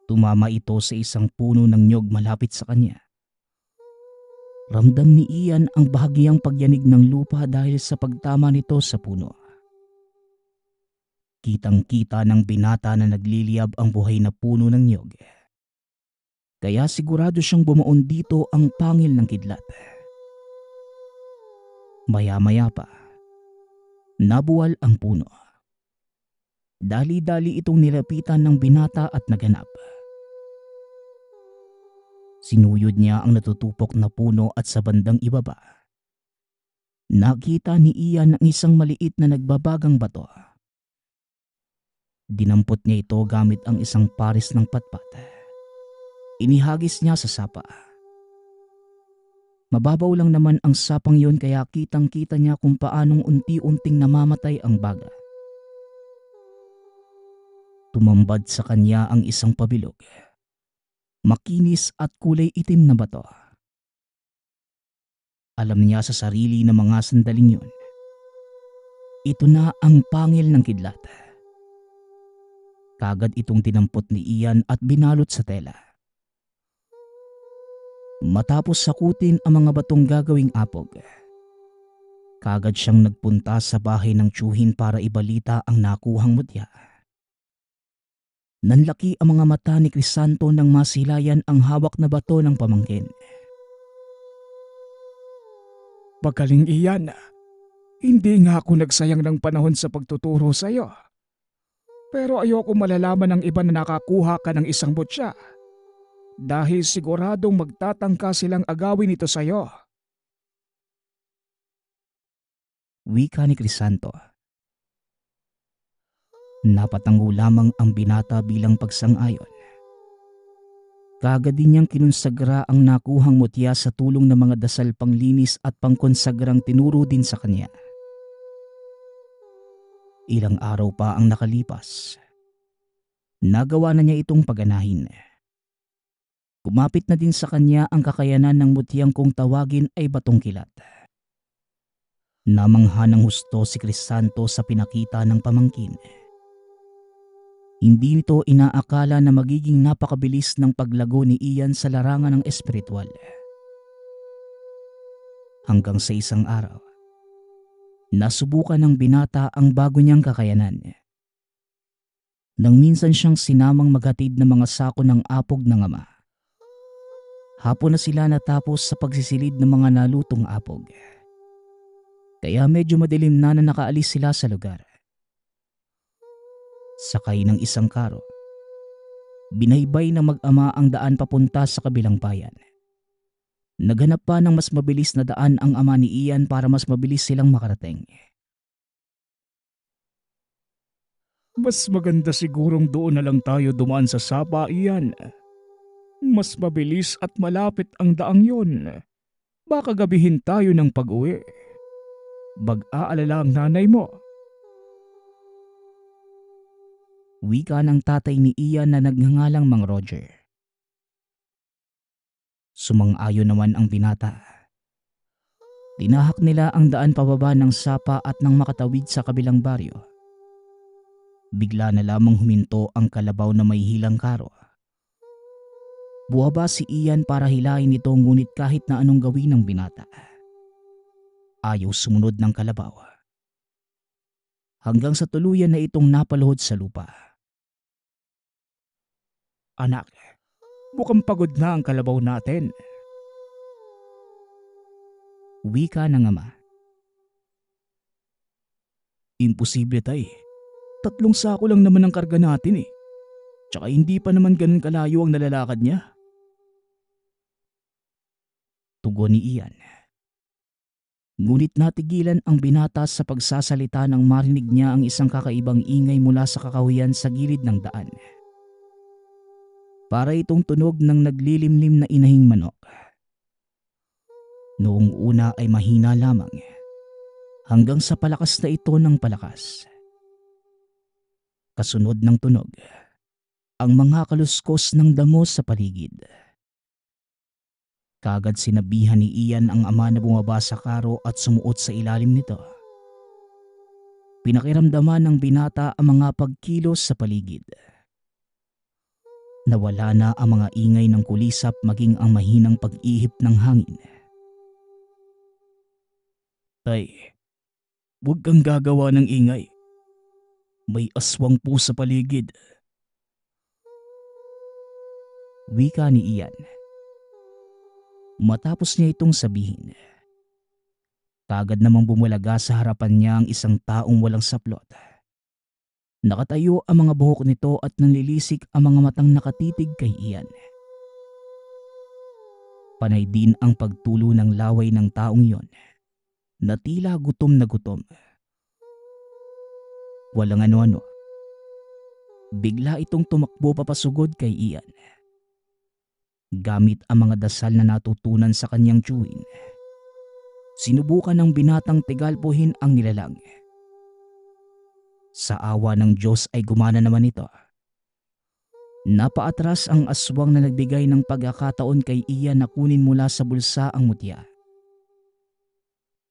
Tumama ito sa isang puno ng nyog malapit sa kanya. Ramdam ni Ian ang bahagyang pagyanig ng lupa dahil sa pagtama nito sa puno. Kitang-kita ng binata na nagliliyab ang buhay na puno ng nyog. Kaya sigurado siyang bumaon dito ang pangil ng kidlat. Maya-maya pa, nabuwal ang puno. Dali-dali itong nilapitan ng binata at naganap. Sinuyod niya ang natutupok na puno at sa bandang ibaba, nakita ni Ian ang isang maliit na nagbabagang bato. Dinampot niya ito gamit ang isang pares ng patpat. Inihagis niya sa sapa. Mababaw lang naman ang sapang yun kaya kitang-kita niya kung paanong unti-unting namamatay ang baga. Tumambad sa kanya ang isang pabilog. Makinis at kulay itim na bato. Alam niya sa sarili na mga sandaling yun, ito na ang pangil ng kidlat. Kagad itong dinampot ni Ian at binalot sa tela. Matapos sakutin ang mga batong gagawing apog, kagad siyang nagpunta sa bahay ng tiyuhin para ibalita ang nakuhang mutya. Nanlaki ang mga mata ni Crisanto nang masilayan ang hawak na bato ng pamangkin. Pagaling Ian, hindi nga ako nagsayang ng panahon sa pagtuturo sa iyo. Pero ayoko malalaman ng iba na nakakuha ka ng isang butya. Dahil siguradong magtatangka silang agawin ito sa iyo. Wika ni Crisanto. Napatango lamang ang binata bilang pagsang-ayon. Kagad din niyang kinonsagra ang nakuhang mutya sa tulong ng mga dasal panglinis at pangkonsagrang tinuro din sa kanya. Ilang araw pa ang nakalipas. Nagawa na niya itong paganahin. Kumapit na din sa kanya ang kakayanan ng mutyang kung tawagin ay batong kilat. Namangha ng husto si Crisanto sa pinakita ng pamangkin. Hindi nito inaakala na magiging napakabilis ng paglago ni Ian sa larangan ng espiritual. Hanggang sa isang araw, nasubukan ng binata ang bago niyang kakayanan. Nang minsan siyang sinamang maghatid ng mga sako ng apog ng ama. Hapon na sila natapos sa pagsisilid ng mga nalutong apog. Kaya medyo madilim na nakaalis sila sa lugar. Sakay ng isang karo, binaybay ng mag-ama ang daan papunta sa kabilang bayan. Naghanap pa ng mas mabilis na daan ang ama ni Ian para mas mabilis silang makarating. Mas maganda sigurong doon na lang tayo dumaan sa sapa, Ian. Mas mabilis at malapit ang daang yun. Baka gabihin tayo ng pag-uwi. Bag-aalala ang nanay mo. Wika ng tatay ni Ian na nagngangalang Mang Roger. Sumang-ayon naman ang binata. Tinahak nila ang daan pababa ng sapa at nang makatawid sa kabilang baryo, bigla na lamang huminto ang kalabaw na may hilang karo. Buwaba si Ian para hilahin ito ngunit kahit na anong gawin ng binata, ayaw sumunod ng kalabaw. Hanggang sa tuluyan na itong napaluhod sa lupa. Anak, Mukhang pagod na ang kalabaw natin. Wika ng ama. Imposible tay. 3 sako lang naman ang karga natin eh. Tsaka hindi pa naman ganun kalayo ang nalalakad niya. Tugon ni Ian. Ngunit natigilan ang binata sa pagsasalita nang marinig niya ang isang kakaibang ingay mula sa kakahuyan sa gilid ng daan. Para itong tunog ng naglilimlim na inahing manok. Noong una ay mahina lamang, hanggang sa palakas na ito ng palakas. Kasunod ng tunog, ang mga kaluskos ng damo sa paligid. Kagad sinabihan ni Ian ang ama na bumaba sa karo at sumuot sa ilalim nito. Pinakiramdaman ng binata ang mga pagkilos sa paligid. Nawala na ang mga ingay ng kulisap maging ang mahinang pag-ihip ng hangin. Tay, huwag kang gagawa ng ingay. May aswang po sa paligid. Wika ni Ian. Matapos niya itong sabihin, kagad namang bumulaga sa harapan niya ang isang taong walang saplot. Nakatayo ang mga buhok nito at nanlilisik ang mga matang nakatitig kay Ian. Panay din ang pagtulo ng laway ng taong yon, na tila gutom na gutom. Walang ano-ano. Bigla itong tumakbo papasugod kay Ian. Gamit ang mga dasal na natutunan sa kanyang tiyuhin, sinubukan ng binatang tigalpuhin ang nilalang. Sa awa ng Diyos ay gumana naman ito. Napaatras ang aswang na nagbigay ng pagkakataon kay Ian na kunin mula sa bulsa ang mutya.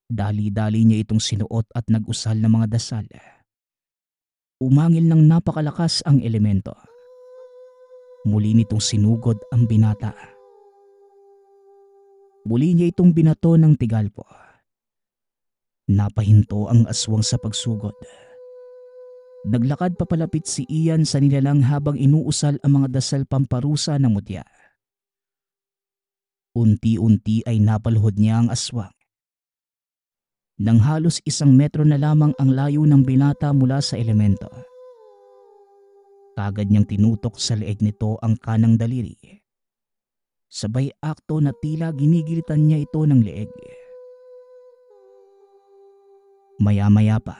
Dali-dali niya itong sinuot at nag-usal ng mga dasal. Umangil ng napakalakas ang elemento. Muli nitong sinugod ang binata. Muli niya itong binato ng tigalpo. Napahinto ang aswang sa pagsugod. Naglakad papalapit si Ian sa nilalang habang inuusal ang mga dasal pamparusa ng mutya. Unti-unti ay napaluhod niya ang aswang. Nang halos 1 metro na lamang ang layo ng binata mula sa elemento. Kagad niyang tinutok sa leeg nito ang kanang daliri. Sabay akto na tila ginigilitan niya ito ng leeg. Maya-maya pa,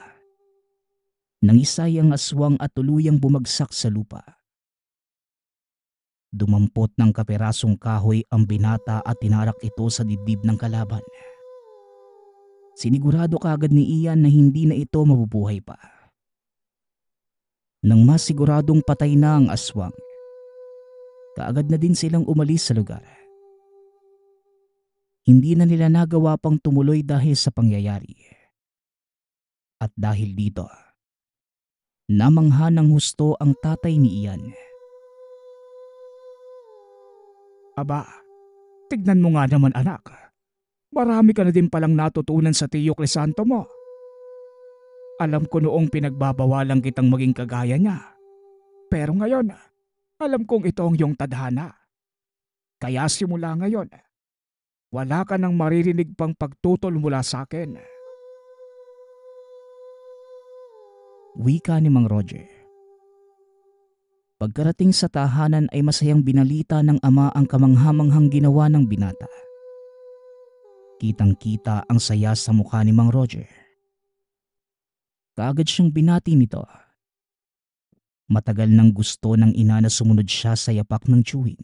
nangisay ang aswang at tuluyang bumagsak sa lupa. Dumampot ng kaperasong kahoy ang binata at tinarak ito sa dibdib ng kalaban. Sinigurado kagad ni Ian na hindi na ito mabubuhay pa. Nang masiguradong patay na ang aswang, kaagad na din silang umalis sa lugar. Hindi na nila nagawa pang tumuloy dahil sa pangyayari. At dahil dito, namangha ng husto ang tatay ni Ian. Aba, tignan mo nga naman anak. Marami ka na din palang natutunan sa Tiyo Crisanto mo. Alam ko noong pinagbabawalan kitang maging kagaya niya. Pero ngayon, alam kong ito ang iyong tadhana. Kaya simula ngayon, wala ka nang maririnig pang pagtutol mula sa akin. Wika ni Mang Roger. Pagkarating sa tahanan ay masayang binalita ng ama ang kamanghamanghang ginawa ng binata. Kitang-kita ang saya sa mukha ni Mang Roger. Kaagad siyang binati nito. Matagal nang gusto ng ina na sumunod siya sa yapak ng tiyuhin.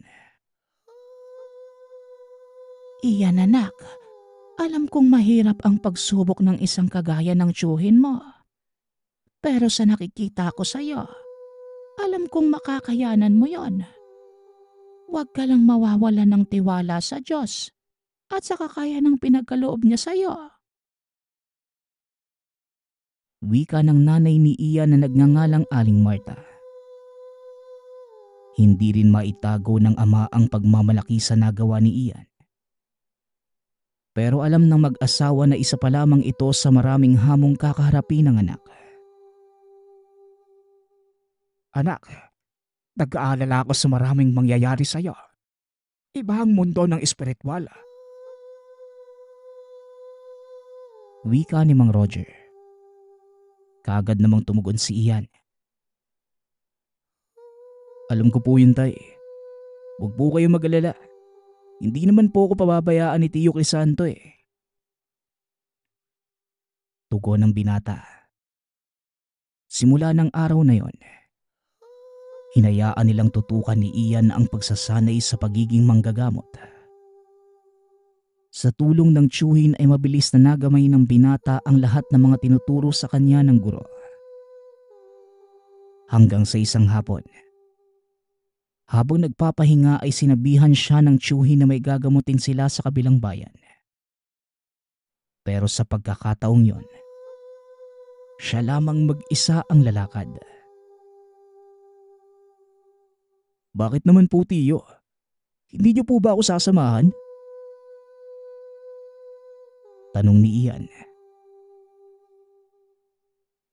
Iyan anak, alam kong mahirap ang pagsubok ng isang kagaya ng tiyuhin mo. Pero sa nakikita ko sa'yo, alam kong makakayanan mo yon. Huwag ka lang mawawalan ng tiwala sa Diyos at sa kakayanang pinagkaloob niya sa'yo. Wika ng nanay ni Ian na nagngangalang Aling Marta. Hindi rin maitago ng ama ang pagmamalaki sa nagawa ni Ian. Pero alam ng mag-asawa na isa pa lamang ito sa maraming hamong kakaharapin ng anak. Anak, nag-aalala ako sa maraming mangyayari sa iyo. Iba ang mundo ng espiritual. Wika ni Mang Roger. Kaagad namang tumugon si Ian. Alam ko po yun, tay. Huwag po kayo mag-alala. Hindi naman po ako pababayaan ni Tio Crisanto eh. Tugon ng binata. Simula ng araw na yon, hinayaan nilang tutukan ni Ian ang pagsasanay sa pagiging manggagamot. Sa tulong ng tiyuhin ay mabilis na nagamay ng binata ang lahat ng mga tinuturo sa kanya ng guro. Hanggang sa isang hapon, habang nagpapahinga ay sinabihan siya ng tiyuhin na may gagamutin sila sa kabilang bayan. Pero sa pagkakataong yon, siya lamang mag-isa ang lalakad. Bakit naman po, Tiyo? Hindi niyo po ba ako sasamahan? Tanong ni Ian.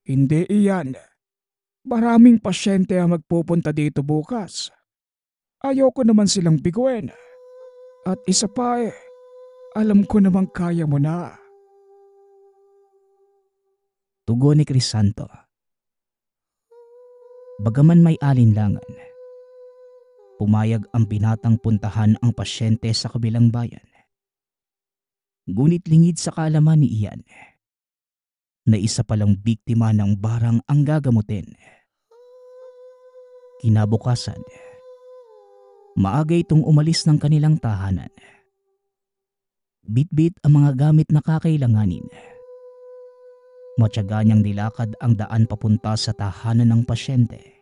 Hindi iyan. Maraming pasyente ang magpupunta dito bukas. Ayoko naman silang biguin. At isa pa alam ko namang kaya mo na. Tugon ni Crisanto. Bagaman may alinlangan, pumayag ang binatang puntahan ang pasyente sa kabilang bayan. Ngunit lingid sa kaalaman ni Ian na isa palang biktima ng barang ang gagamutin. Kinabukasan, maaga itong umalis ng kanilang tahanan. Bitbit ang mga gamit na kakailanganin. Matyaga niyang nilakad ang daan papunta sa tahanan ng pasyente.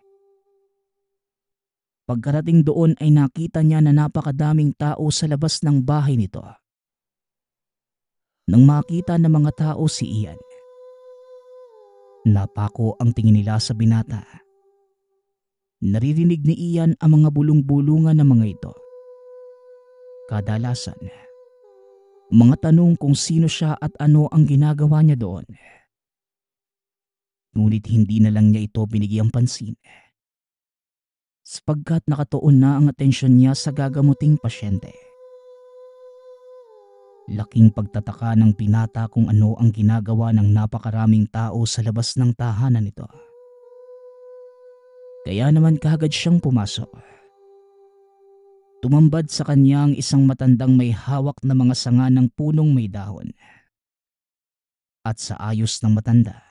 Pagkarating doon ay nakita niya na napakadaming tao sa labas ng bahay nito. Nang makita ng mga tao si Ian, napako ang tingin nila sa binata. Naririnig ni Ian ang mga bulong-bulungan ng mga ito. Kadalasan, mga tanong kung sino siya at ano ang ginagawa niya doon. Ngunit hindi na lang niya ito binigyang pansin, sapagkat nakatuon na ang atensyon niya sa gagamuting pasyente. Laking pagtataka ng binata kung ano ang ginagawa ng napakaraming tao sa labas ng tahanan nito. Kaya naman kaagad siyang pumasok. Tumambad sa kanya ang isang matandang may hawak na mga sanga ng punong may dahon. At sa ayos ng matanda,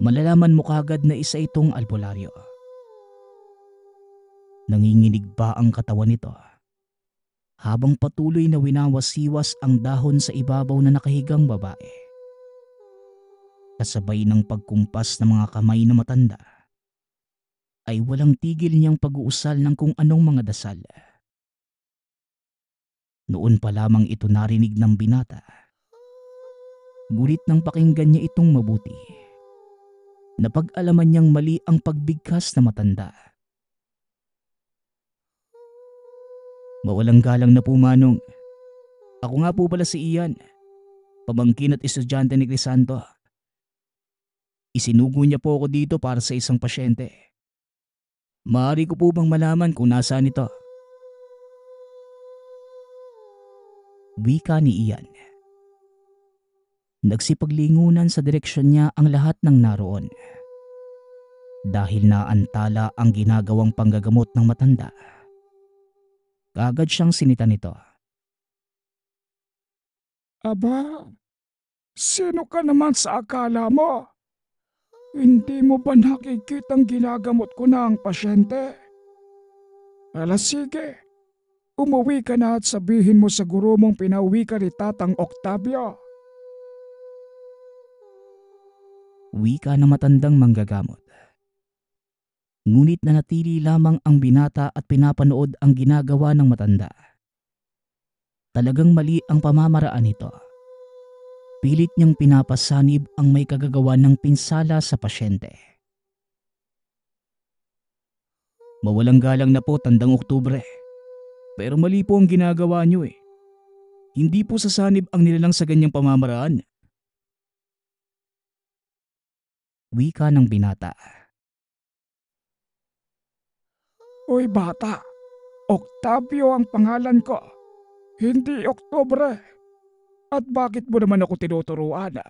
malalaman mo kaagad na isa itong albularyo. Nanginginig ba ang katawan nito habang patuloy na winawasiwas ang dahon sa ibabaw na nakahigang babae? Kasabay ng pagkumpas ng mga kamay na matanda, ay walang tigil niyang pag-uusal ng kung anong mga dasal. Noon pa lamang ito narinig ng binata. Ngunit nang pakinggan niya itong mabuti, napag-alaman niyang mali ang pagbigkas na matanda. Mawalang galang na po, Manong. Ako nga po pala si Ian, pamangkin at estudyante ni Crisanto. Isinugo niya po ako dito para sa isang pasyente. Maaari ko po bang malaman kung nasaan ito? Wika ni Ian. Nagsipaglingunan sa direksyon niya ang lahat ng naroon. Dahil naantala ang ginagawang panggagamot ng matanda, kaagad siyang sinita nito. Aba, sino ka naman sa akala mo? Hindi mo ba nakikitang ginagamot ko na ang pasyente? Sige, umuwi ka na at sabihin mo sa guro mong pinauwi ka ni Tatang Octavio. Wika na matandang manggagamot. Ngunit nanatili lamang ang binata at pinapanood ang ginagawa ng matanda. Talagang mali ang pamamaraan nito. Pilit niyang pinapasanib ang may kagagawan ng pinsala sa pasyente. Mawalang galang na po, Tandang Oktubre. Pero mali po ang ginagawa niyo eh. Hindi po sasanib ang nilalang sa ganyang pamamaraan. Wika ng binata. Uy bata, Octavio ang pangalan ko, hindi Oktubre. At bakit mo naman ako tinuturuan?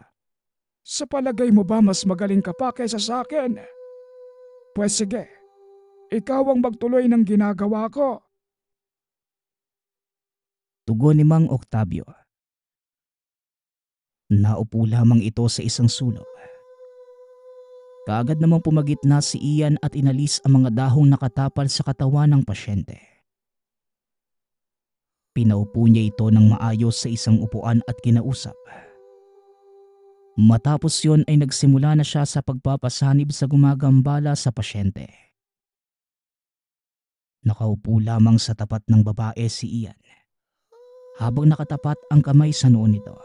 Sa palagay mo ba mas magaling ka pa kaysa sa akin? Pwes sige, ikaw ang magtuloy ng ginagawa ko. Tugon ni Mang Octavio. Naupo lamang ito sa isang sulok. Kaagad namang pumagitna si Ian at inalis ang mga dahong nakatapal sa katawan ng pasyente. Pinaupo niya ito ng maayos sa isang upuan at kinausap. Matapos yon ay nagsimula na siya sa pagpapasanib sa gumagambala sa pasyente. Nakaupo lamang sa tapat ng babae si Ian, habang nakatapat ang kamay sa noo nito.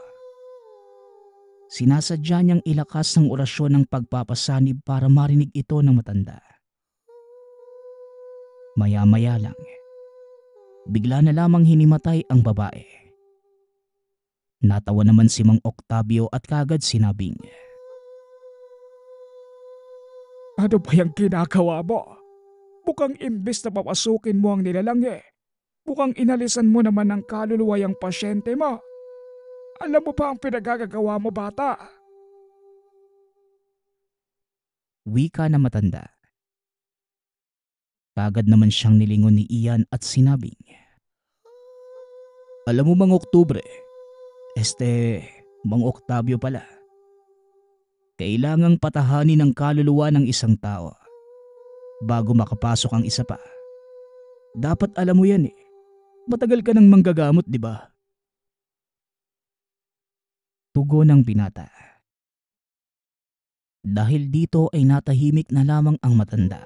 Sinasadya niyang ilakas ng orasyon ng pagpapasanib para marinig ito ng matanda. Maya-maya lang, bigla na lamang hinimatay ang babae. Natawa naman si Mang Octavio at kagad sinabing, Ano ba yung ginagawa mo? Mukhang imbes na papasukin mo ang nilalang mukhang inalisan mo naman ng kaluluwa yung pasyente mo. Alam mo ba ang pinagagagawa mo, bata? wika na matanda. Kagad naman siyang nilingon ni Ian at sinabing, Alam mo Mang Oktubre, Mang Octavio pala. Kailangang patahanin ang kaluluwa ng isang tao bago makapasok ang isa pa. Dapat alam mo yan. Matagal ka nang manggagamot, di ba? Tugon ng binata. Dahil dito ay natahimik na lamang ang matanda.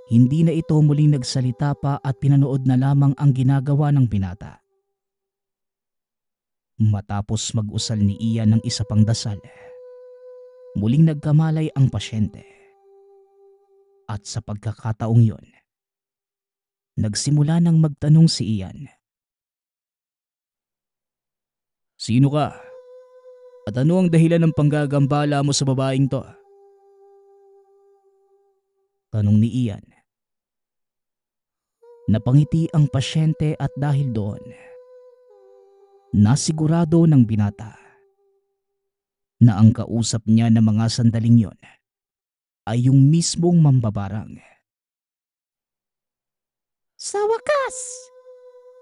Hindi na ito muling nagsalita pa at pinanood na lamang ang ginagawa ng binata. Matapos mag-usal ni Ian ng isa pang dasal, muling nagkamalay ang pasyente. At sa pagkakataong yon, nagsimula nang magtanong si Ian. Sino ka? At ano ang dahilan ng panggagambala mo sa babaeng to? Tanong ni Ian. Napangiti ang pasyente at dahil doon, nasigurado ng binata na ang kausap niya ng mga sandaling yon ay yung mismong mambabarang. Sa wakas,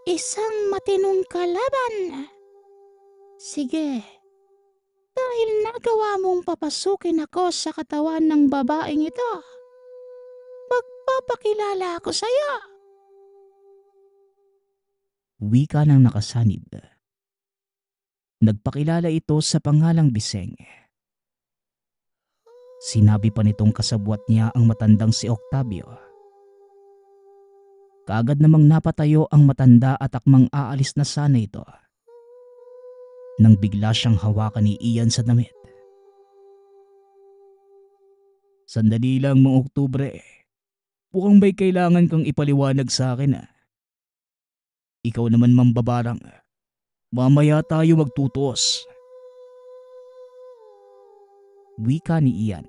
isang matinong kalaban. Sige, dahil nagawa mong papasukin ako sa katawan ng babaeng ito, magpapakilala ako sa'yo. Wika ng nakasanib. Nagpakilala ito sa pangalang Biseng. Sinabi pa nitong kasabwat niya ang matandang si Octavio. Kaagad namang napatayo ang matanda at akmang aalis na sana ito, nang bigla siyang hawakan ni Ian sa damit. Sandali lang Mang Oktubre. Mukhang may kailangan kang ipaliwanag sa akin. Ikaw naman mambabarang. Mamaya tayo magtutos. Wika ni Ian.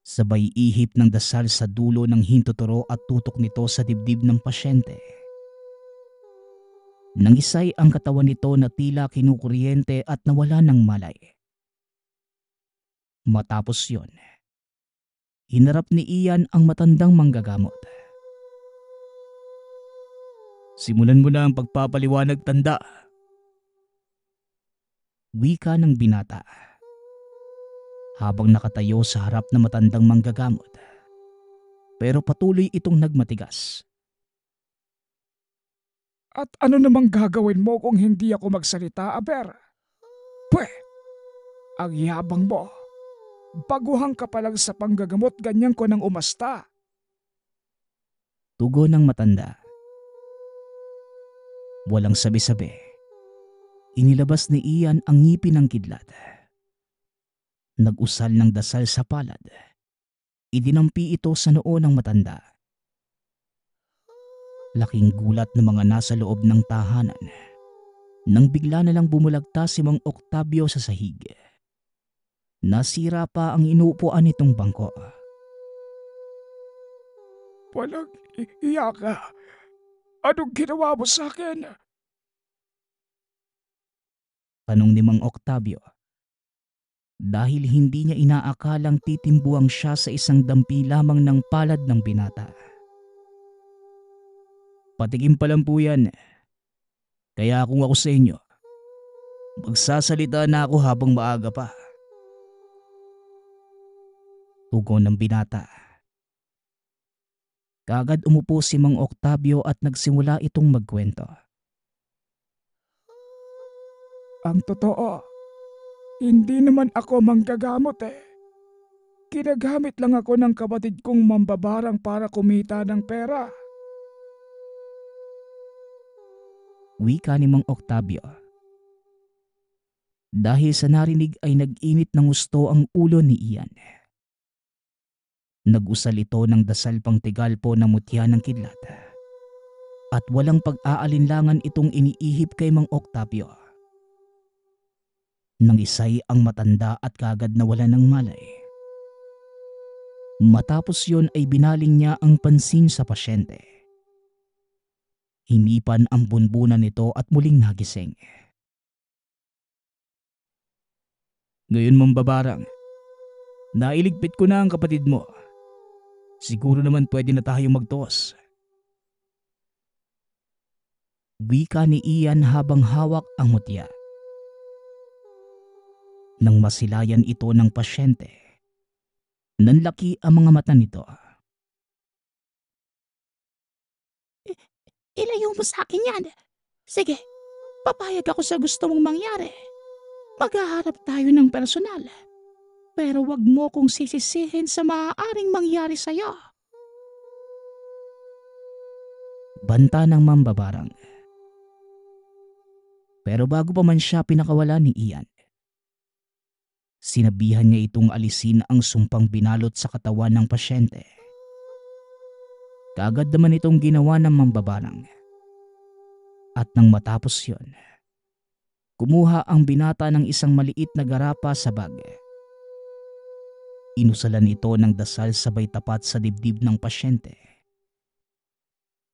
Sabay ihip ng dasal sa dulo ng hintuturo at tutok nito sa dibdib ng pasyente. Nangisay ang katawan nito na tila kinukuryente at nawala ng malay. Matapos yon, hinarap ni Ian ang matandang manggagamot. Simulan mo na ang pagpapaliwanag, tanda. Wika ng binata habang nakatayo sa harap ng matandang manggagamot. Pero patuloy itong nagmatigas. At ano namang gagawin mo kung hindi ako magsalita, Aber? Ang yabang mo. Baguhan ka pa lang sa panggagamot, ganyan ko nang umasta. Tugon ng matanda. Walang sabi-sabi, inilabas ni Ian ang ngipin ng kidlat. Nag-usal ng dasal sa palad. Idinampi ito sa noo ng matanda. Laking gulat ng mga nasa loob ng tahanan nang bigla na lang bumulagta si Mang Octavio sa sahig. Nasira pa ang inuupuan nitong bangko. Walang iya ka. Anong ginawa mo sa akin? Tanong ni Mang Octavio. Dahil hindi niya inaakalang titimbuang siya sa isang dampi lamang ng palad ng binata. Patikim pa lang po yan. Kaya kung ako sa inyo, magsasalita na ako habang maaga pa. Tugon ng binata. Kaagad umupo si Mang Octavio at nagsimula itong magkwento. Ang totoo, hindi naman ako manggagamot eh. Ginagamit lang ako ng kapatid kong mambabarang para kumita ng pera. Wika ni Mang Octavio. Dahil sa narinig ay nag-init ng gusto ang ulo ni Ian. Nag-usal ito ng dasal pang tigalpo na mutya ng kidlat. At walang pag-aalinlangan itong iniihip kay Mang Octavio. Nang isay ang matanda at kagad nawala ng malay. Matapos yon ay binaling niya ang pansin sa pasyente. Hinipan ang bunbunan nito at muling nagising. Ngayon mambabarang, nailigpit ko na ang kapatid mo. Siguro naman pwede na tayong magtos. Wika ni Ian habang hawak ang mutya. Nang masilayan ito ng pasyente, nanlaki ang mga mata nito. Ilayo mo sa akin yan. Sige, papayag ako sa gusto mong mangyari. Maghaharap tayo ng personal. Pero wag mo kong sisisihin sa maaaring mangyari sa'yo. Banta ng mambabarang. Pero bago pa man siya pinakawala ni Ian, sinabihan niya itong alisin ang sumpang binalot sa katawan ng pasyente. Kaagad naman itong ginawa ng mambabarang. At nang matapos yon, kumuha ang binata ng isang maliit na garapa sa bag. Inusalan ito ng dasal sabay tapat sa dibdib ng pasyente.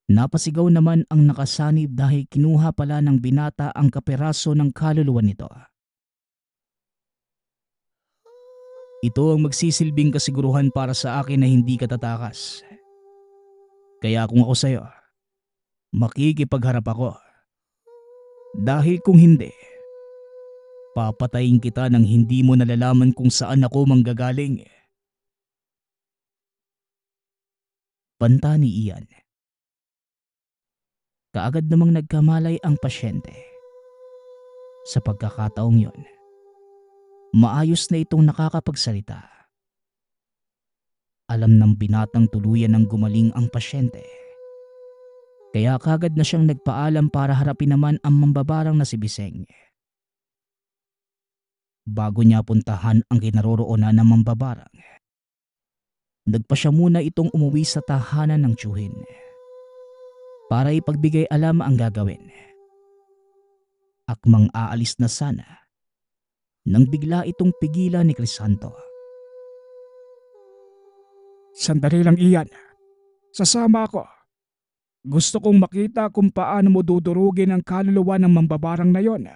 Napasigaw naman ang nakasanib dahil kinuha pala ng binata ang kaperaso ng kaluluwa nito. Ito ang magsisilbing kasiguruhan para sa akin na hindi ka tatakas. Kaya kung ako sa'yo, makikipagharap ako. Dahil kung hindi, papatayin kita nang hindi mo nalalaman kung saan ako manggagaling. Banta ni Ian. Kaagad namang nagkamalay ang pasyente. Sa pagkakataong yon, maayos na itong nakakapagsalita. Alam ng binatang tuluyan ng gumaling ang pasyente. Kaya kagad na siyang nagpaalam para harapin naman ang mambabarang na si Biseng. Bago niya puntahan ang kinaroroonan ng mambabarang, nagpa siya muna itong umuwi sa tahanan ng tiyuhin para ipagbigay alam ang gagawin. Akmang aalis na sana nang bigla itong pigilan ni Crisanto. Sandali lang Ian. Sasama ako. Gusto kong makita kung paano mo dudurugin ang kaluluwa ng mambabarang na yon.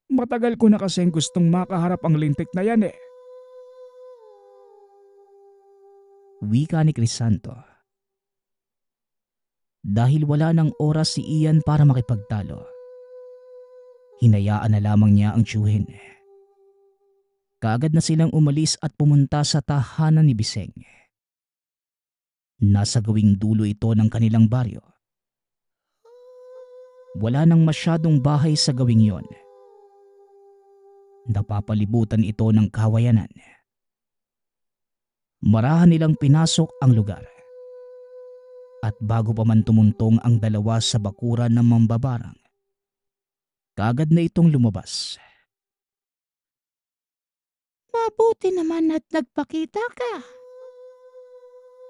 Matagal ko na kasing gustong makaharap ang lintik na yan eh. Wika ni Crisanto. Dahil wala ng oras si Ian para makipagtalo, hinayaan na lamang niya ang tiyuhin. Kaagad na silang umalis at pumunta sa tahanan ni Biseng. Nasa gawing dulo ito ng kanilang baryo. Wala nang masyadong bahay sa gawing yon. Napapalibutan ito ng kawayanan. Marahan nilang pinasok ang lugar. At bago pa man tumuntong ang dalawa sa bakuran ng mambabarang, kaagad na itong lumabas. Mabuti naman at nagpakita ka.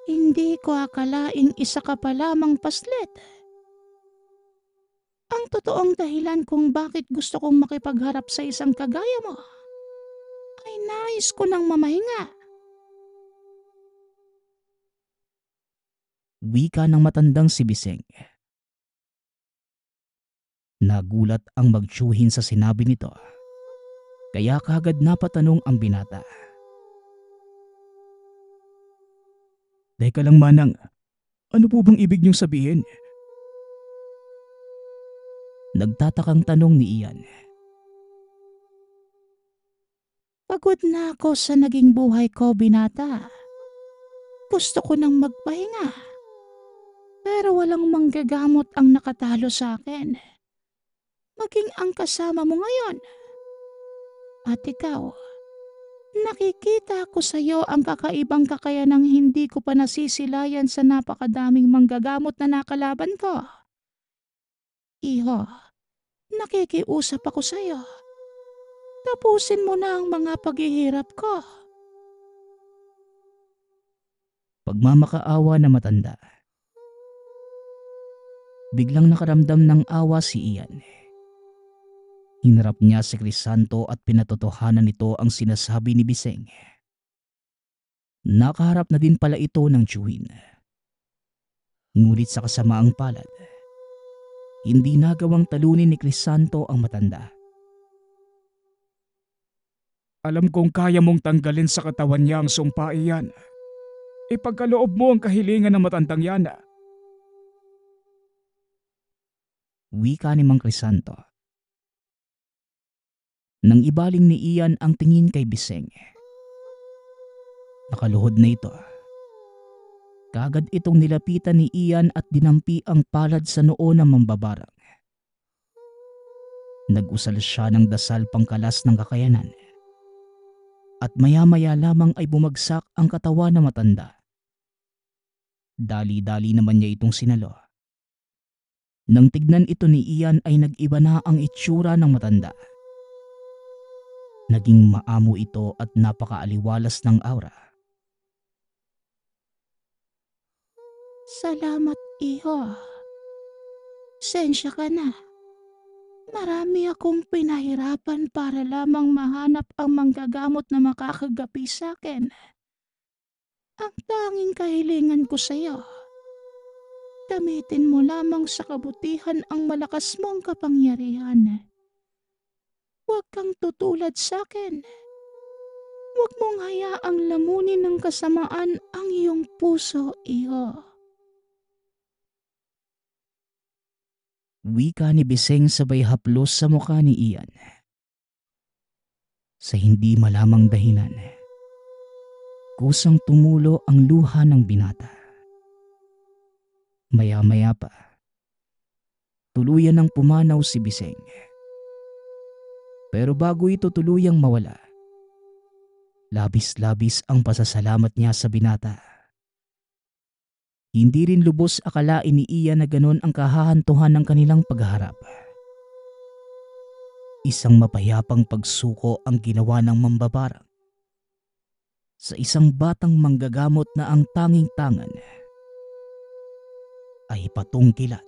Hindi ko akalaing isa ka pa lamang paslit. Ang totoong dahilan kung bakit gusto kong makipagharap sa isang kagaya mo ay nais ko nang mamahinga. Wika ng matandang si Biseng. Nagulat ang magtiyuhin sa sinabi nito, kaya kagad napatanong ang binata. Teka lang manang, ano po bang ibig niyong sabihin? Nagtatakang tanong ni Ian. Pagod na ako sa naging buhay ko, binata. Gusto ko nang magpahinga. Pero walang manggagamot ang nakatalo sa akin. Maging ang kasama mo ngayon. At ikaw, nakikita ko sa iyo ang kakaibang kakayanang hindi ko pa nasisilayan sa napakadaming manggagamot na nakalaban ko. Iho, nakikiusap ako sa iyo. Tapusin mo na ang mga paghihirap ko. Pagmamakaawa na matanda. Biglang nakaramdam ng awa si Ian. Hinarap niya si Crisanto at pinatotohanan nito ang sinasabi ni Biseng. Nakaharap na din pala ito ng tiyuhin. Ngunit sa kasamaang palad, hindi nagawang talunin ni Crisanto ang matanda. Alam kong kaya mong tanggalin sa katawan niya ang sumpa iyan. Ipagkaloob mo ang kahilingan ng matandang yan. Wika ni Mang Crisanto. Nang ibaling ni Ian ang tingin kay Biseng. Nakaluhod na ito. Kagad itong nilapitan ni Ian at dinampi ang palad sa noo ng mambabarang. Nag-usal siya ng dasal pangkalas ng kakayanan. At maya-maya lamang ay bumagsak ang katawan ng matanda. Dali-dali naman niya itong sinalo. Nang tignan ito ni Ian ay nag-iba na ang itsura ng matanda. Naging maamo ito at napakaaliwalas ng aura. Salamat, iho. Sensya ka na. Marami akong pinahirapan para lamang mahanap ang manggagamot na makakagapi sa akin. Ang tanging kahilingan ko sa iyo, gamitin mo lamang sa kabutihan ang malakas mong kapangyarihan. Huwag kang tutulad sa akin. Huwag mong hayaang lamunin ng kasamaan ang iyong puso, iho. Wika ni Biseng sabay haplos sa mukha ni Ian. Sa hindi malamang dahilan, kusang tumulo ang luha ng binata. Maya-maya pa, tuluyan ng pumanaw si Biseng. Pero bago ito tuluyang mawala, labis-labis ang pasasalamat niya sa binata. Hindi rin lubos akalain ni Ian na ganon ang kahahantuhan ng kanilang pagharap. Isang mapayapang pagsuko ang ginawa ng mambabarang sa isang batang manggagamot na ang tanging tangan ay patungkilat